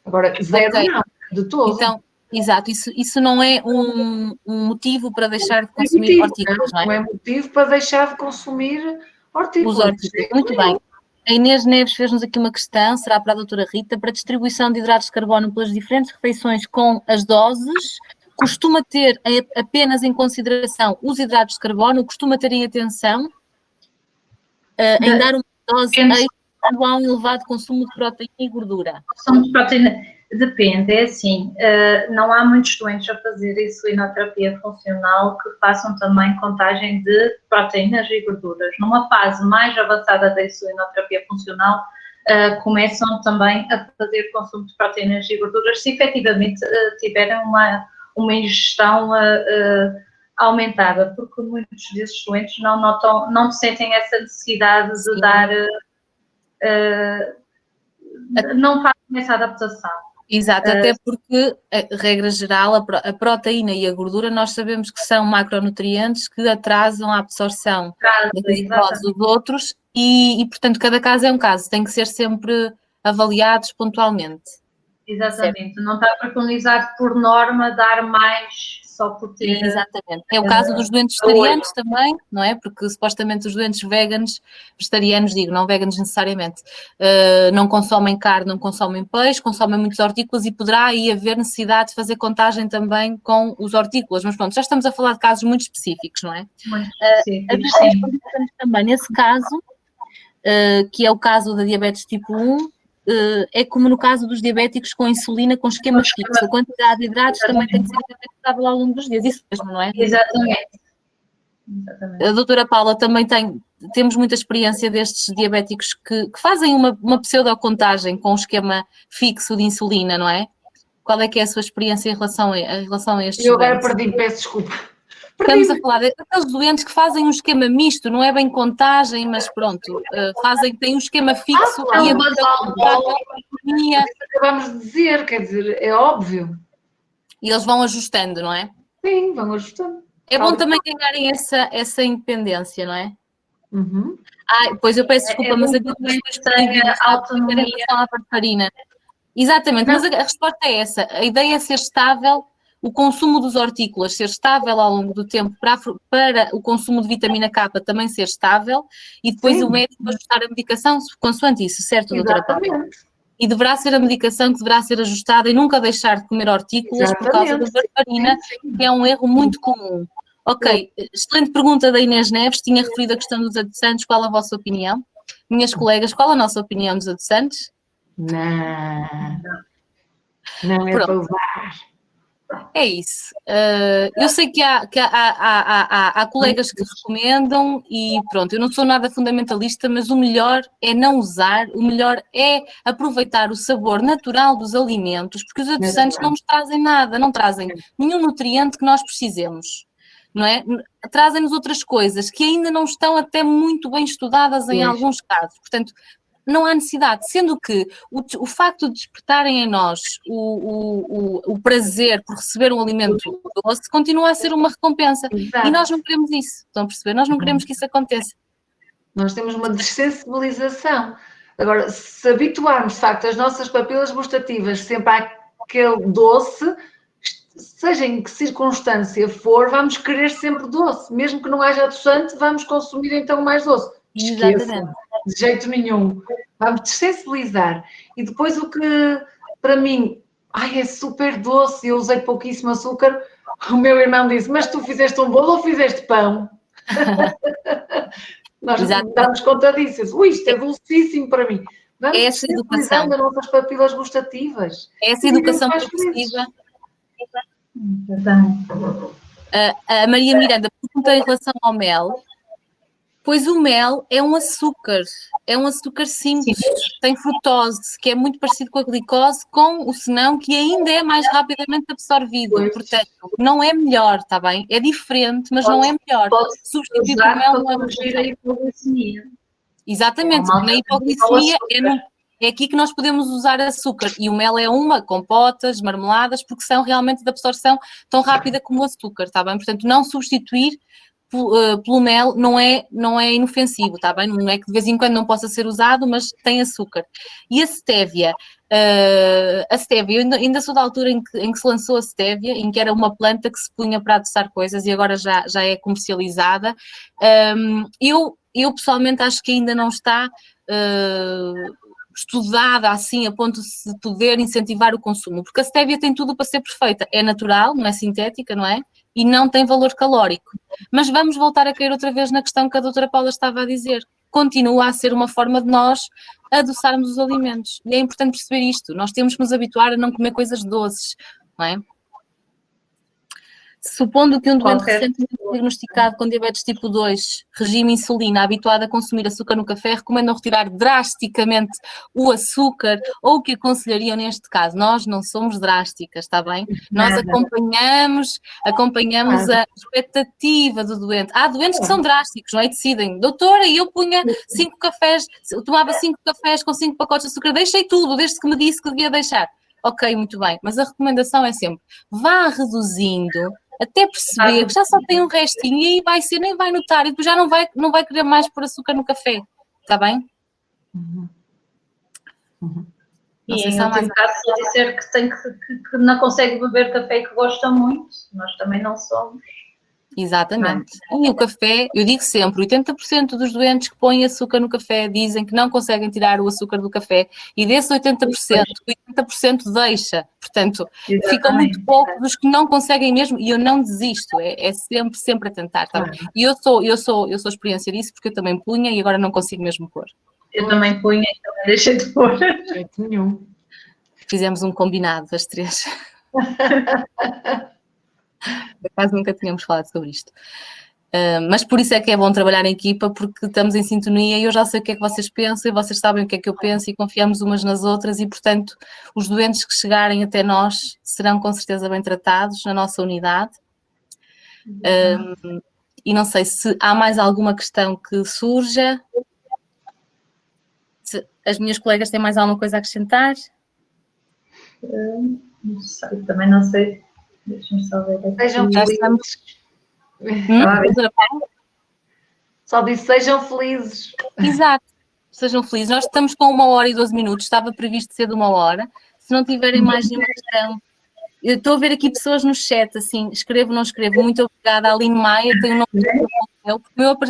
Agora, zero não, de todo. Então, exato, isso não é um motivo para deixar de consumir hortícolas, não é? Não é motivo para deixar de consumir hortícolas. Os hortícolas, muito bem. A Inês Neves fez-nos aqui uma questão, será para a doutora Rita, para a distribuição de hidratos de carbono pelas diferentes refeições com as doses, costuma ter apenas em consideração os hidratos de carbono, costuma ter em atenção em dar uma dose quando há um elevado consumo de proteína e gordura? Consumo de proteína, depende, é assim, não há muitos doentes a fazer insulinoterapia funcional que façam também contagem de proteínas e gorduras. Numa fase mais avançada da insulinoterapia funcional, começam também a fazer consumo de proteínas e gorduras se efetivamente tiverem uma ingestão aumentada, porque muitos desses doentes não sentem essa necessidade de dar, não fazem essa adaptação. Exato, até porque, regra geral, a proteína e a gordura nós sabemos que são macronutrientes que atrasam a absorção da glicose dos outros e, portanto, cada caso é um caso, tem que ser sempre avaliados pontualmente. Exatamente, certo. Não está preconizado por norma dar mais só por ter... Exatamente, é o caso dos doentes vegetarianos também, não é? Porque supostamente os doentes vegetarianos, não veganos necessariamente, não consomem carne, não consomem peixe, consomem muitos hortícolas e poderá aí haver necessidade de fazer contagem também com os hortícolas, mas pronto, já estamos a falar de casos muito específicos, não é? Muito específicos, também nesse caso, que é o caso da diabetes tipo 1, é como no caso dos diabéticos com insulina com esquema fixo. A quantidade de hidratos também tem que ser adaptável ao longo dos dias. Isso mesmo, não é? Exatamente. A doutora Paula também temos muita experiência destes diabéticos que fazem uma pseudocontagem com um esquema fixo de insulina, não é? Qual é que é a sua experiência em relação a estes Eu agora doentes? perdi, peço desculpa. Estamos a falar daqueles doentes que fazem um esquema misto, não é bem contagem, mas pronto, têm um esquema fixo e a economia. Acabamos de dizer, quer dizer, é óbvio. E eles vão ajustando, não é? Sim, vão ajustando. É bom também ganharem essa independência, não é? Uhum. Pois eu peço desculpa, mas havia depois tem autonomia em relação à varfarina. Exatamente, mas a resposta é essa. A ideia é ser estável. O consumo dos hortícolas ser estável ao longo do tempo para o consumo de vitamina K também ser estável e depois Sim. O médico ajustar a medicação consoante isso, certo, doutora Paula? E deverá ser a medicação que deverá ser ajustada e nunca deixar de comer hortícolas por causa da varfarina, que é um erro muito comum. Ok, excelente pergunta da Inês Neves, tinha referido a questão dos adoçantes, qual a vossa opinião? Minhas colegas, qual a nossa opinião dos adoçantes? Não é para usar. É isso. Eu sei que há colegas que recomendam e pronto, eu não sou nada fundamentalista, mas o melhor é não usar, o melhor é aproveitar o sabor natural dos alimentos, porque os adoçantes não nos trazem nada, não trazem nenhum nutriente que nós precisemos, não é? Trazem-nos outras coisas que ainda não estão até muito bem estudadas em alguns casos, portanto, não há necessidade, sendo que o facto de despertarem em nós o prazer por receber um alimento doce continua a ser uma recompensa. Exato. E nós não queremos isso, estão a perceber? Nós não queremos que isso aconteça. Nós temos uma dessensibilização. Agora, se habituarmos, de facto, as nossas papilas gustativas sempre àquele doce, seja em que circunstância for, vamos querer sempre doce. Mesmo que não haja adoçante, vamos consumir então mais doce. Esqueçam. De jeito nenhum. Vamos dessensibilizar. E depois o que, para mim, é super doce, eu usei pouquíssimo açúcar, o meu irmão disse, mas tu fizeste um bolo ou fizeste pão? Nós damos conta disso. Isto é dulcíssimo para mim. Vamos dessensibilizando as nossas papilas gustativas. Essa educação progressiva. A Maria Miranda pergunta em relação ao mel. Pois o mel é um açúcar simples, tem frutose, que é muito parecido com a glicose, com o senão, que ainda é mais rapidamente absorvido. Portanto, não é melhor, está bem? É diferente, mas não é melhor. Substituir o mel não é a hipoglicemia. Exatamente, na hipoglicemia é aqui que nós podemos usar açúcar, e o mel é compotas, marmeladas, porque são realmente de absorção tão rápida como o açúcar, está bem? Portanto, não substituir pelo mel não é inofensivo, está bem? Não é que de vez em quando não possa ser usado, mas tem açúcar. E a stevia, eu ainda sou da altura em que se lançou a stevia, em que era uma planta que se punha para adoçar coisas e agora já é comercializada. Eu pessoalmente acho que ainda não está estudada assim a ponto de se poder incentivar o consumo, porque a stevia tem tudo para ser perfeita, é natural, não é sintética, não é? E não tem valor calórico. Mas vamos voltar a cair outra vez na questão que a doutora Paula estava a dizer. Continua a ser uma forma de nós adoçarmos os alimentos. E é importante perceber isto. Nós temos que nos habituar a não comer coisas doces, não é? Supondo que um doente recentemente diagnosticado com diabetes tipo 2, regime insulina, habituado a consumir açúcar no café, recomendam retirar drasticamente o açúcar, ou o que aconselhariam neste caso? Nós não somos drásticas, está bem? Nós acompanhamos a expectativa do doente. Há doentes que são drásticos, não é? E decidem, doutora, eu punha 5 cafés, eu tomava 5 cafés com 5 pacotes de açúcar, deixei tudo, desde que me disse que devia deixar. Ok, muito bem, mas a recomendação é sempre, vá reduzindo, até perceber que já só tem um restinho e aí vai ser, nem vai notar, e depois já não vai querer mais pôr açúcar no café, está bem? E em último caso, só dizer que não consegue beber café e que gosta muito, nós também não somos. Exatamente. E o café, eu digo sempre, 80% dos doentes que põem açúcar no café dizem que não conseguem tirar o açúcar do café, e desses 80% deixa. Portanto, fica muito pouco dos que não conseguem mesmo, e eu não desisto, é sempre a tentar. Tá? E eu sou experiência disso, porque eu também punha e agora não consigo mesmo pôr. Eu também punha e também deixei de pôr. De jeito nenhum. Fizemos um combinado, as três. Por acaso nunca tínhamos falado sobre isto. Mas por isso é que é bom trabalhar em equipa, porque estamos em sintonia e eu já sei o que é que vocês pensam e vocês sabem o que é que eu penso e confiamos umas nas outras e, portanto, os doentes que chegarem até nós serão com certeza bem tratados na nossa unidade. E não sei se há mais alguma questão que surja. Se as minhas colegas têm mais alguma coisa a acrescentar? Não sei, também não sei. Deixa-me só ver aqui. Sejam felizes. Só disse sejam felizes. Exato, sejam felizes. Nós estamos com 1h e 12 minutos, estava previsto ser de 1 hora. Se não tiverem mais nenhuma questão, eu estou a ver aqui pessoas no chat, assim, escrevo, não escrevo. Muito obrigada, Aline Maia, tenho um nome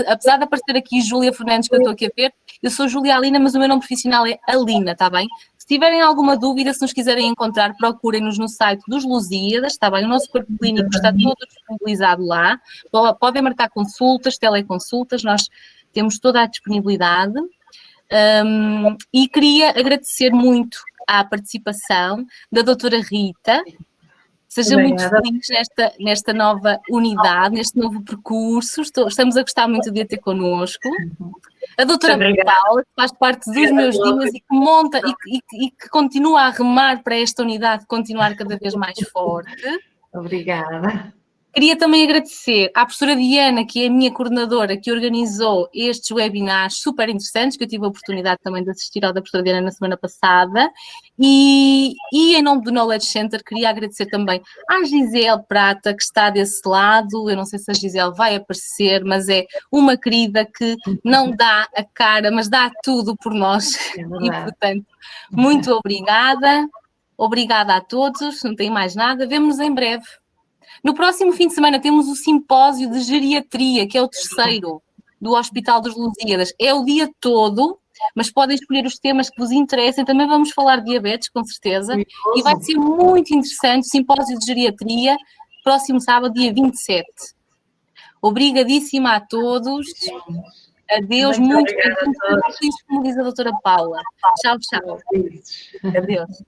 apesar de aparecer aqui Júlia Fernandes, que eu estou aqui a ver, eu sou Júlia Alina, mas o meu nome profissional é Alina, está bem? Se tiverem alguma dúvida, se nos quiserem encontrar, procurem-nos no site dos Lusíadas, está bem? O nosso corpo clínico está todo disponibilizado lá. Podem marcar consultas, teleconsultas, nós temos toda a disponibilidade. E queria agradecer muito à participação da doutora Rita. Seja muito feliz nesta nova unidade, neste novo percurso. Estamos a gostar muito de a ter connosco. A doutora Paula, que faz parte dos meus dias e que monta e que continua a remar para esta unidade continuar cada vez mais forte. Obrigada. Queria também agradecer à professora Diana, que é a minha coordenadora, que organizou estes webinars super interessantes, que eu tive a oportunidade também de assistir ao da professora Diana na semana passada. E em nome do Knowledge Center, queria agradecer também à Gisele Prata, que está desse lado. Eu não sei se a Gisele vai aparecer, mas é uma querida que não dá a cara, mas dá tudo por nós. E, portanto, muito obrigada. Obrigada a todos. Não tem mais nada. Vemo-nos em breve. No próximo fim de semana temos o simpósio de geriatria, que é o terceiro do Hospital dos Lusíadas. É o dia todo, mas podem escolher os temas que vos interessem. Também vamos falar de diabetes, com certeza. E vai ser muito interessante o simpósio de geriatria, próximo sábado, dia 27. Obrigadíssima a todos. Adeus, muito feliz, como diz a doutora Paula. Tchau, tchau. Adeus.